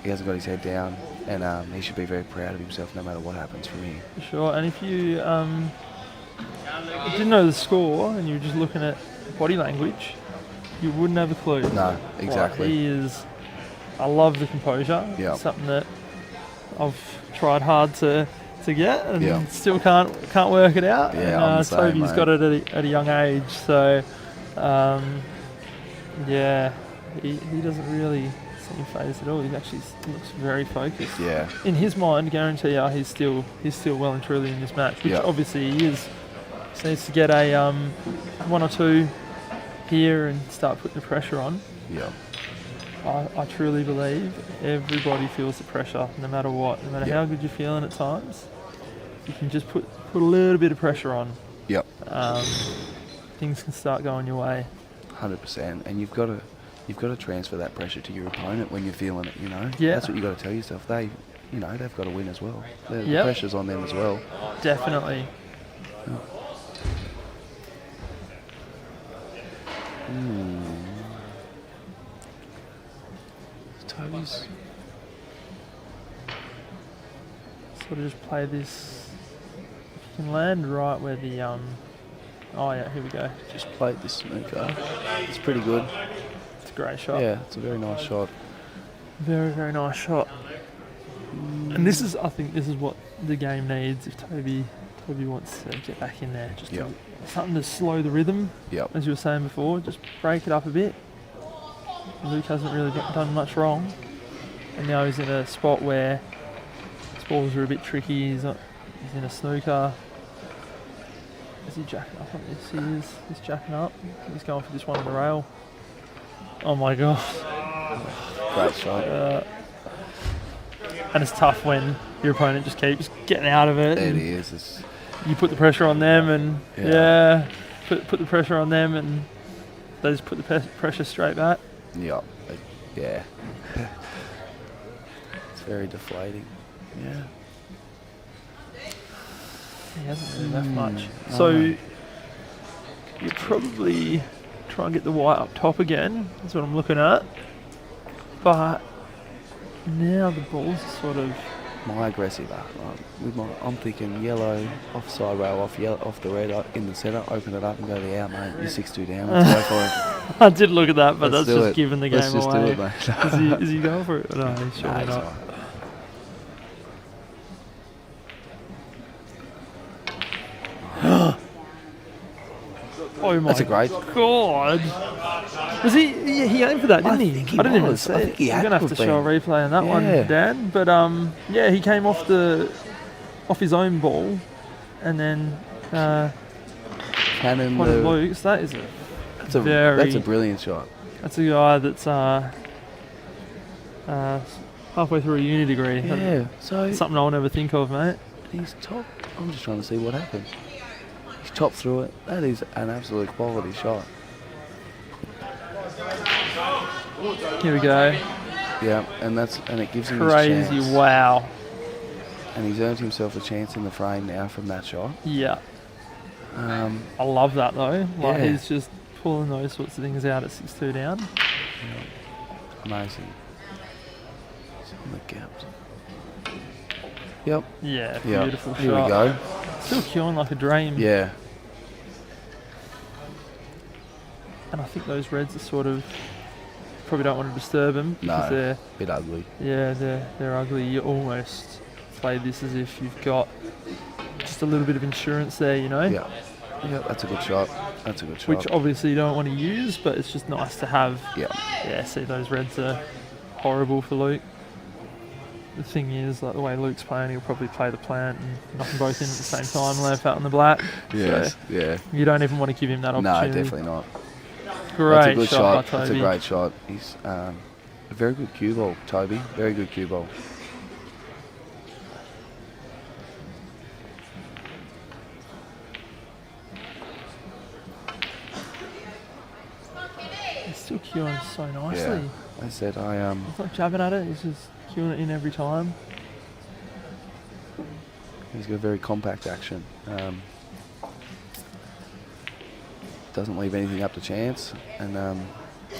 hasn't got his head down, and he should be very proud of himself no matter what happens from here. For sure. And if you didn't know the score and you were just looking at body language, you wouldn't have a clue. No, exactly. Like, he is. I love the composure. Yep. It's something that I've tried hard to get and Yep. still can't work it out. Yeah, and, I'm the same, Toby's mate. got it at a young age, so yeah, he doesn't really seem phased at all. He actually looks very focused. Yeah. In his mind, guarantee you, he's still well and truly in this match, which Yep. obviously he is. Just needs to get a 1 or 2 here and start putting the pressure on. Yeah. I truly believe everybody feels the pressure, no matter what, no matter Yep. how good you're feeling at times. You can just put a little bit of pressure on. Yep. Things can start going your way. 100%. And you've got to transfer that pressure to your opponent when you're feeling it. You know. Yeah. That's what you got to tell yourself. They've got to win as well. The Yep. pressure's on them as well. Definitely. Toby's. Sort of just play this. If you can land right where the oh yeah, here we go. Just played this snooker. It's pretty good. It's a great shot. Yeah, it's a very nice shot. Very, very nice shot. And I think this is what the game needs if Toby wants to get back in there. Just Yep. something to slow the rhythm, Yep. as you were saying before. Just break it up a bit. Luke hasn't really done much wrong. And now he's in a spot where his balls are a bit tricky. He's in a snooker. Is he jacking up on this? He is. He's jacking up. He's going for this one on the rail. Oh my god. Great shot. And it's tough when your opponent just keeps getting out of it. It is. You put the pressure on them, and put the pressure on them, and they just put the pressure straight back. Yeah. Yeah. It's very deflating. Yeah. He hasn't really left much. So you probably try and get the white up top again. That's what I'm looking at. But now the balls are sort of. My aggressive art. I'm thinking yellow, offside rail, off the red, in the centre, open it up and go the out, mate. You're 6-2 down. Let's go for it. I did look at that, but Let's that's do just it. giving the game Let's just away. do it, mate. Is he going for it? No, he's surely Nah, he's not. all right. Oh my That's a great. god! Was he? He aimed for that, didn't he? think he I didn't even was. see I it. think he We're had gonna have to to have show a been. replay on that one, Yeah. Dan. But yeah, he came off his own ball, and then Cannon. what Luke's. That is a That's a very. brilliant shot. That's a guy that's halfway through a uni degree. Yeah. So Something I'll never think of, mate. he's top. I'm just trying to see what happened. He's chopped through it. That is an absolute quality shot. Here we go. Yeah, and it gives him his Crazy! chance. Wow. And he's earned himself a chance in the frame now from that shot. Yeah. I love that though. Like Yeah. he's just pulling those sorts of things out at 6'2" down. Amazing. It's on the gaps. Yep. Yeah, Yep. beautiful Here shot. we go. Still queuing like a dream. Yeah. And I think those reds are sort of probably don't want to disturb them because No. they're Bit ugly. they're ugly. You almost play this as if you've got just a little bit of insurance there, you know. Yeah. Yeah, that's a good shot. That's a good shot. Which obviously you don't want to use, but it's just nice to have. Yeah. Yeah, see those reds are horrible for Luke. The thing is, like the way Luke's playing, he'll probably play the plant and knock them both in at the same time, left out on the black. Yes. So Yeah. you don't even want to give him that No, opportunity. definitely not. Great That's a good shot. by Toby. That's a great shot. He's a very good cue ball, Toby. Very good cue ball. He's still queuing so nicely. Yeah. I said I He's not jabbing at it, he's just queuing it in every time. He's got very compact action. Doesn't leave anything up to chance, and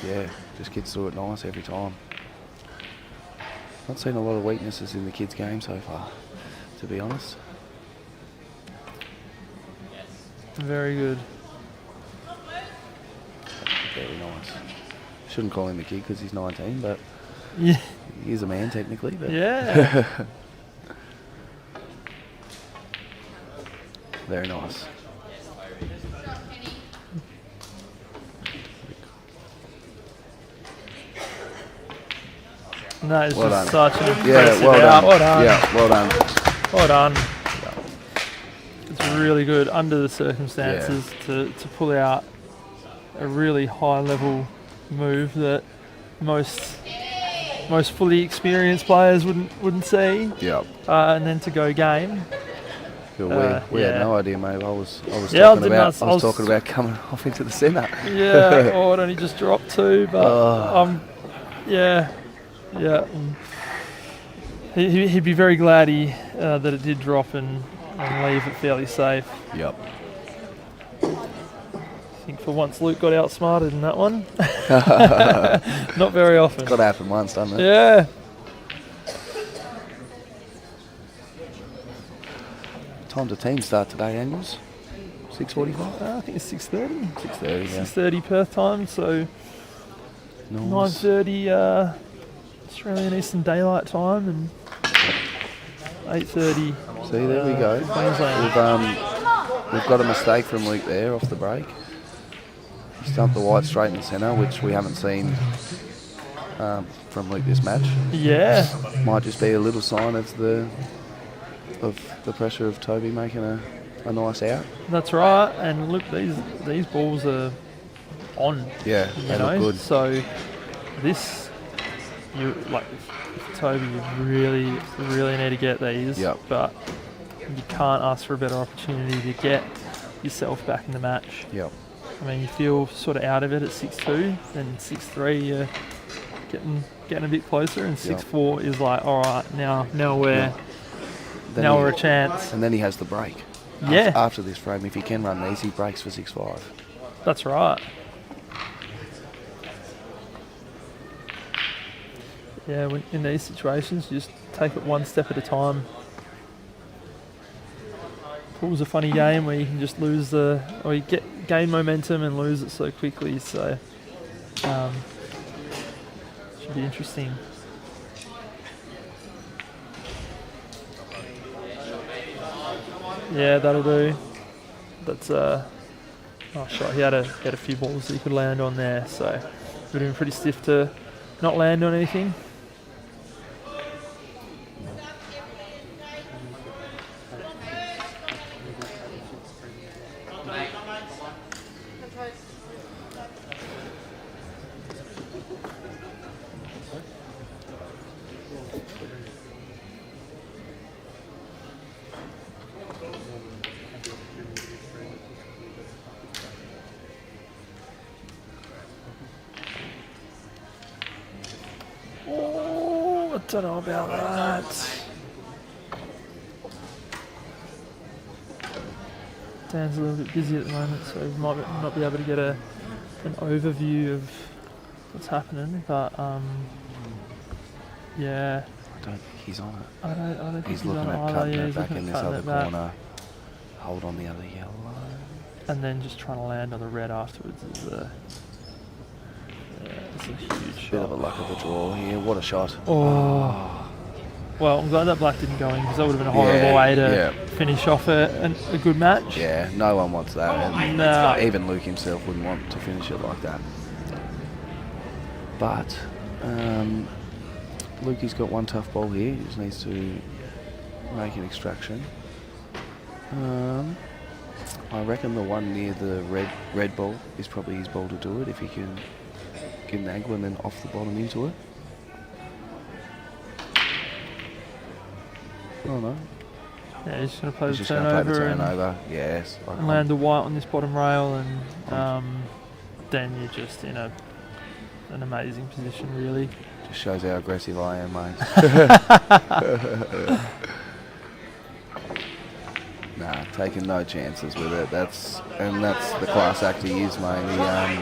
yeah, just gets through it nice every time. Not seen a lot of weaknesses in the kids' game so far, to be honest. Very good. Very nice. Shouldn't call him a kid because he's 19, but Yeah. he is a man technically. But Yeah. very nice. And that is Well just done. such an impressive Yeah, well out. done. Well done. Yeah, well done. Well done. It's really good under the circumstances to pull out a really high level move that most fully experienced players wouldn't see, Yeah. and then to go game. We had yeah. no idea, mate. I was Yeah, I talking did about not- I was talking about coming off into the centre. Yeah, oh, it only just dropped too, but Oh. yeah. He'd be very glad that it did drop and leave it fairly safe. Yep. I think for once Luke got outsmarted in that one. Not very often. Got to happen once, doesn't it? Yeah. Time to team start today, Angels. 6:45. I think it's 6:30. 6:30. Yeah. 6:30 Perth time, so Nice. 9:30 Australian Eastern Daylight Time and 8:30 See, there we go. Queensland. We've got a mistake from Luke there off the break. He stumped the white straight in the centre, which we haven't seen from Luke this match. Yeah. Might just be a little sign of the pressure of Toby making a nice out. That's right, and look, these balls are on. Yeah, You they know, look good. so this Toby, you really need to get these. Yep. But you can't ask for a better opportunity to get yourself back in the match. Yep. I mean, you feel sort of out of it at 6'2", then 6'3", you're getting a bit closer, and 6'4" is like, all right, now we're a chance. And then he has the break. Yeah. After this frame, if he can run these, he breaks for 6'5". That's right. Yeah, in these situations, you just take it one step at a time. Pool's a funny game where you can just lose you gain momentum and lose it so quickly. So, should be interesting. Yeah, that'll do. That's nice shot. He had a few balls that he could land on there, so it would have been pretty stiff to not land on anything. Oh, I don't know about that. Dan's a little bit busy at the moment, so we might not be able to get an overview of what's happening. But yeah, I don't think he's on it. I don't think He's he's looking on at either. cutting Yeah, it he's back looking in at this cutting other it back. corner. Hold on the other yellow. And then just trying to land on the red afterwards is it's a huge shot. Bit of a luck of the draw here. What a shot. Oh. Well, I'm glad that black didn't go in because that would have been a horrible way to finish off a good match. Yeah, no one wants that. And No. even Luke himself wouldn't want to finish it like that. But Lukey's got one tough ball here. He just needs to make an extraction. I reckon the one near the red ball is probably his ball to do it if he can get an angle and then off the bottom into it. Oh no. Yeah, he's just going to play He's the just going to play the turnover turnover. Yes. and land the white on this bottom rail, and then you're just in an amazing position, really. Just shows how aggressive I am, mate. Nah, taking no chances with it. That's the class act he is, mate.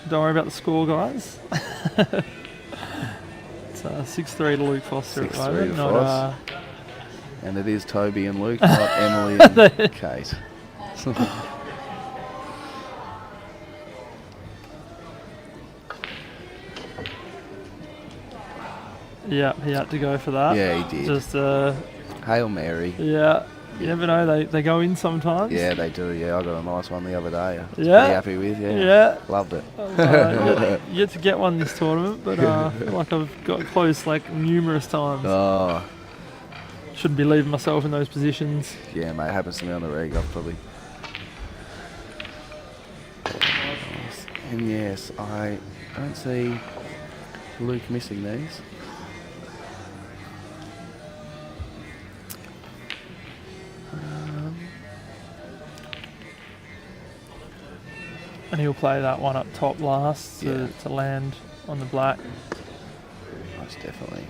Don't worry about the score, guys. It's 6-3 to Luke Foster at the 6-3 moment. to Not, and it is Toby and Luke, not Emily and Kate. yeah, he had to go for that. Yeah, he did. Just Hail Mary. yeah. You never know, they go in sometimes. Yeah, they do. Yeah, I got a nice one the other day. I was Yeah. pretty happy with. Yeah. Yeah. Loved it. Yet to get one this tournament, but I feel like I've got close like numerous times. Oh, Shouldn't be leaving myself in those positions. yeah, mate. Happens to me on the reg. I've probably. And yes, I don't see Luke missing these. And he'll play that one up top last to land on the black. Most definitely.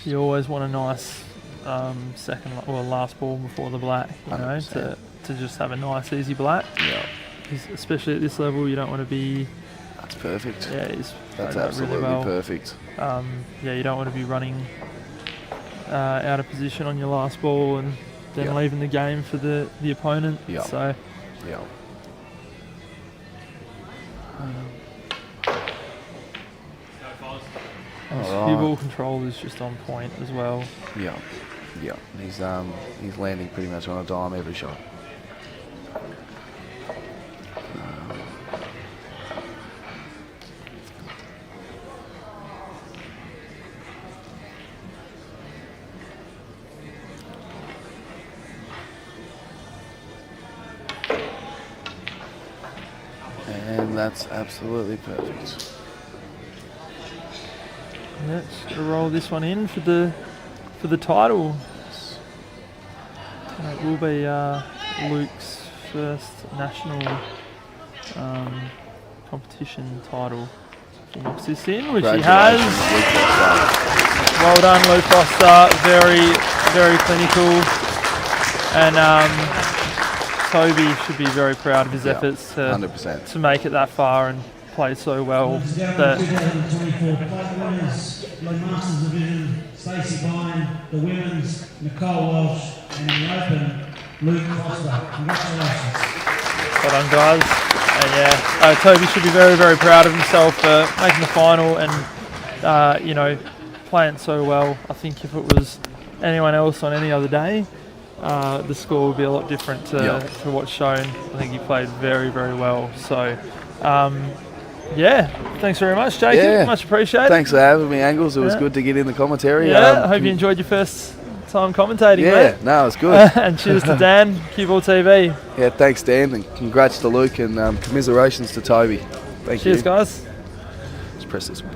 You always want a nice last ball before the black, you know, 100%. to just have a nice easy black. Yeah, 'Cause especially at this level, you don't want to be. that's perfect. Yeah, he's That's played that absolutely really well. perfect. Yeah, you don't want to be running out of position on your last ball and then leaving the game for the opponent. Yeah. So Yeah. and his Alright. cue ball control is just on point as well. Yeah. Yeah. He's landing pretty much on a dime every shot. And that's absolutely perfect. Yeah, just gotta roll this one in for the title. And it will be Luke's first national competition title. He knocks this in, which he has. Congratulations, Luke Foster. Well done, Luke Foster. Very, very clinical. And Toby should be very proud of his efforts to 100%. to make it that far and play so well. That 2024 Clack winners, the Masters Division, Stacey Vine, the women's, Nicole Welsh, and in the Open, Luke Foster. Congratulations. well done, guys. And yeah, Toby should be very, very proud of himself for making the final and you know, playing so well. I think if it was anyone else on any other day, the score would be a lot different to what's shown. I think he played very, very well. So, yeah, thanks very much, Jacob. Yeah. Much appreciated. Thanks for having me, Angles. It was Yeah. good to get in the commentary. Yeah, I hope you enjoyed your first time commentating, Yeah, mate. no, it's good. And cheers to Dan, CueballTV. Yeah, thanks, Dan, and congrats to Luke, and commiserations to Toby. Thank you. Cheers, guys. Let's press this one.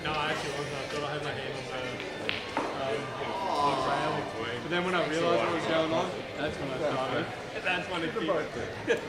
No, I actually wasn't. I thought I had my hand on the rail. But then when I realised what was going on, that's when I started. That's when it kicked.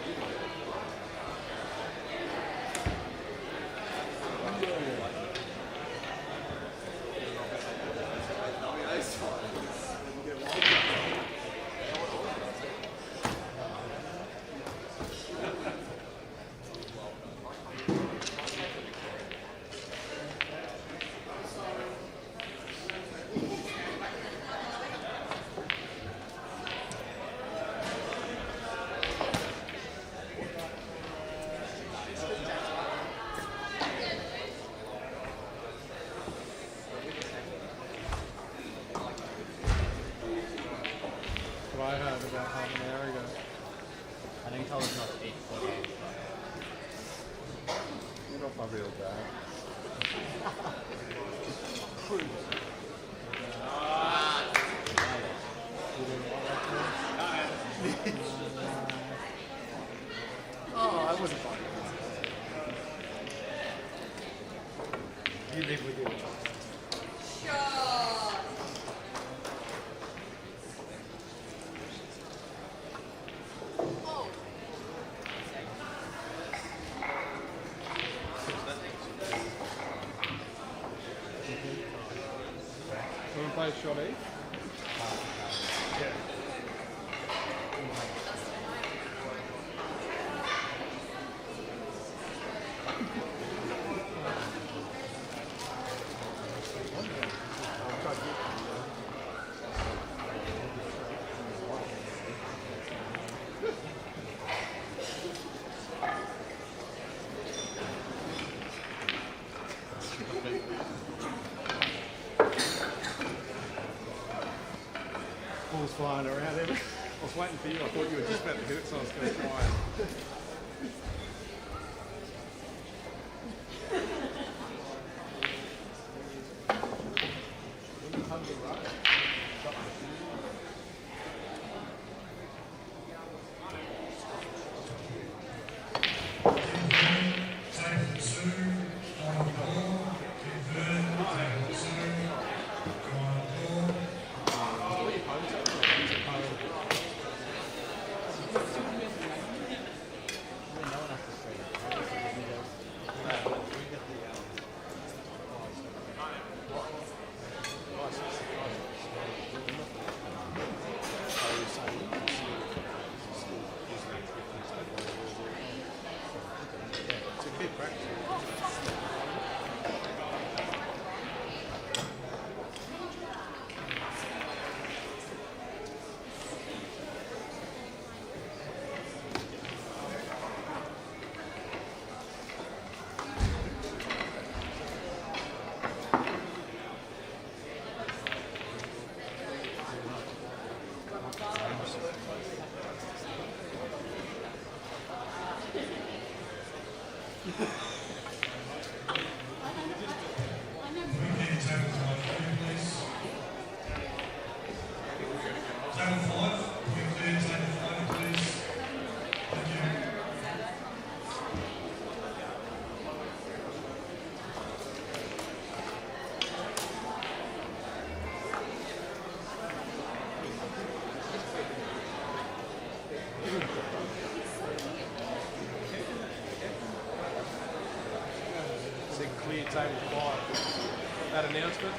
You live with it. Want to play shot E? Yeah. Balls flying around him. I was waiting for you. I thought you were just about to hit it, so I was going to try it. Clear table 5. That announcement?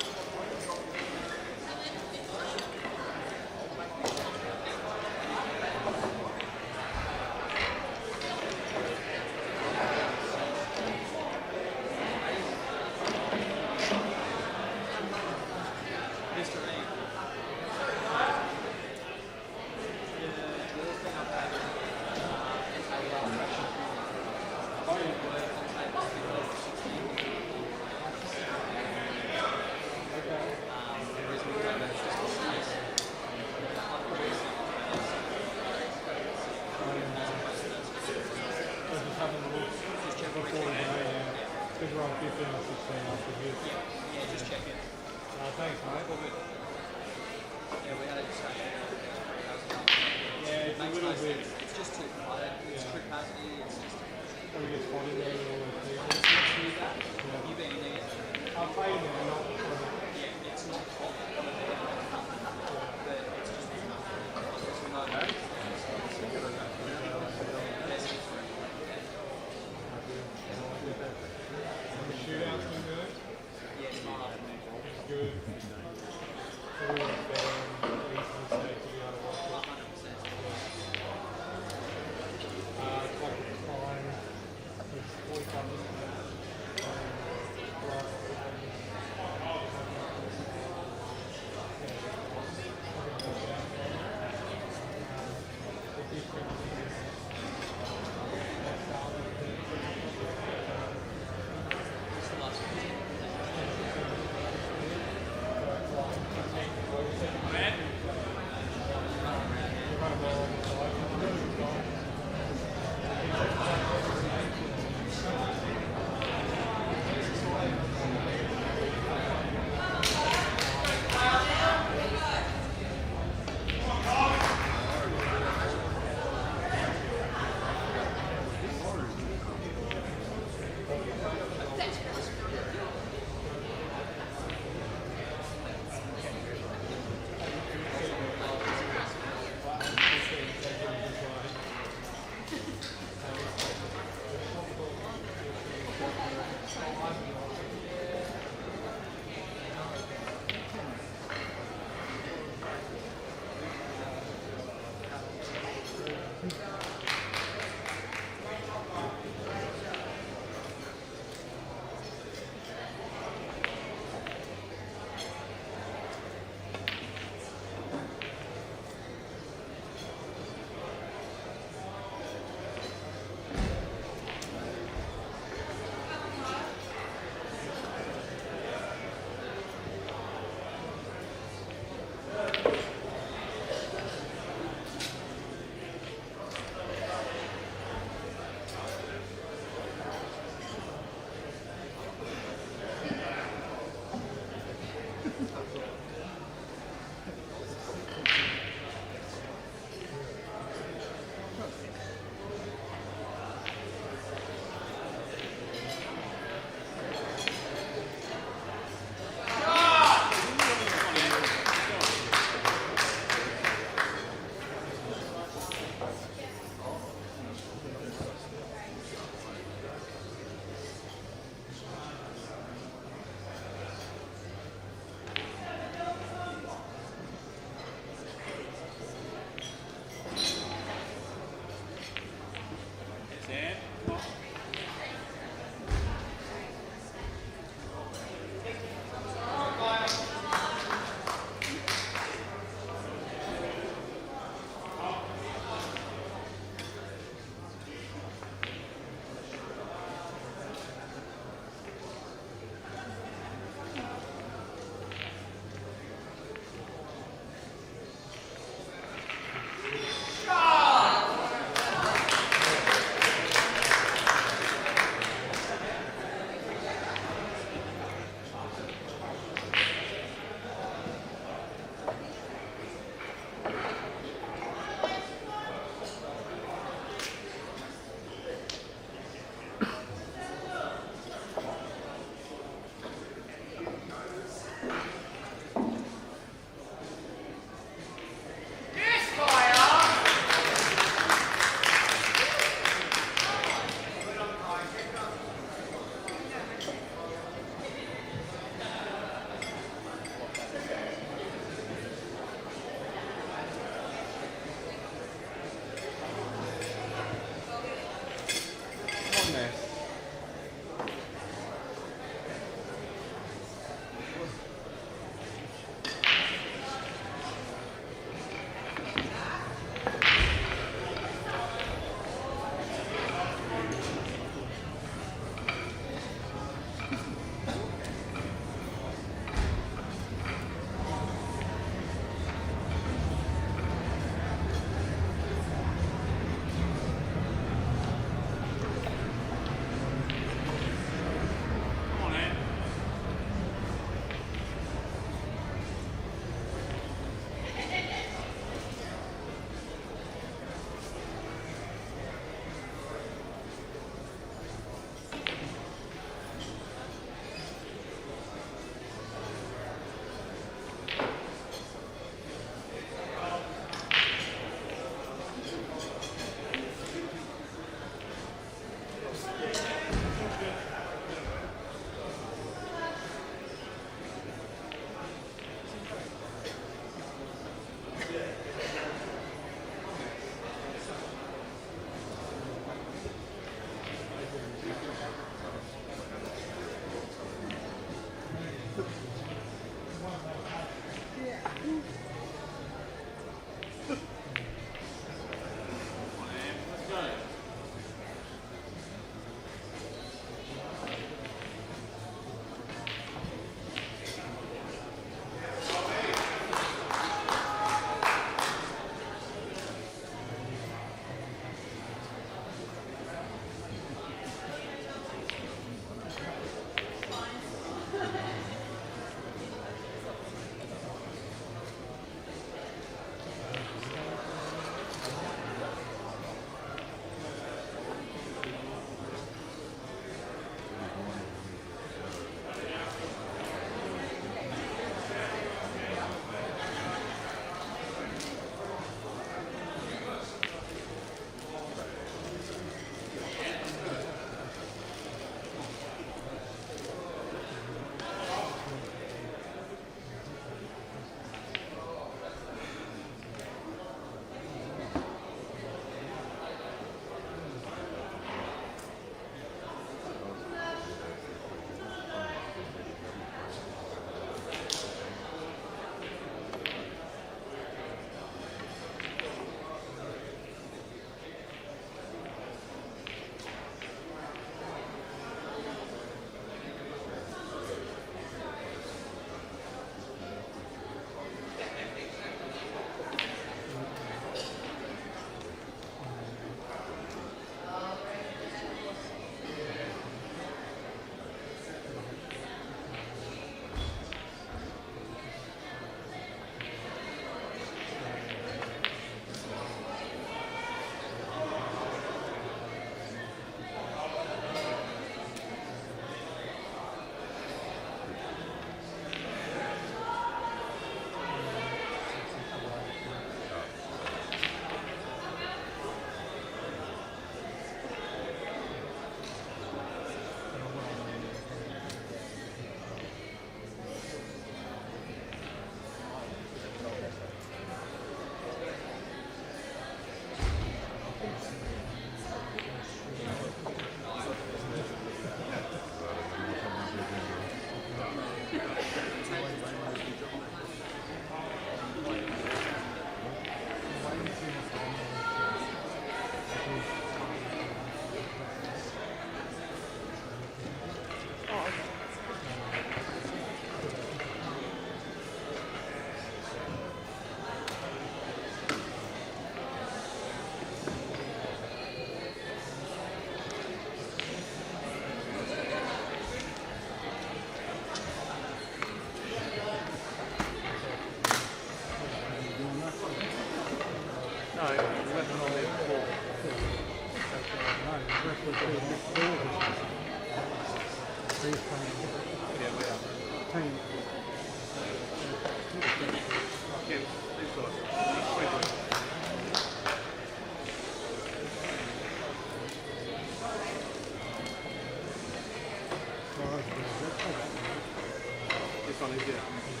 This one is it.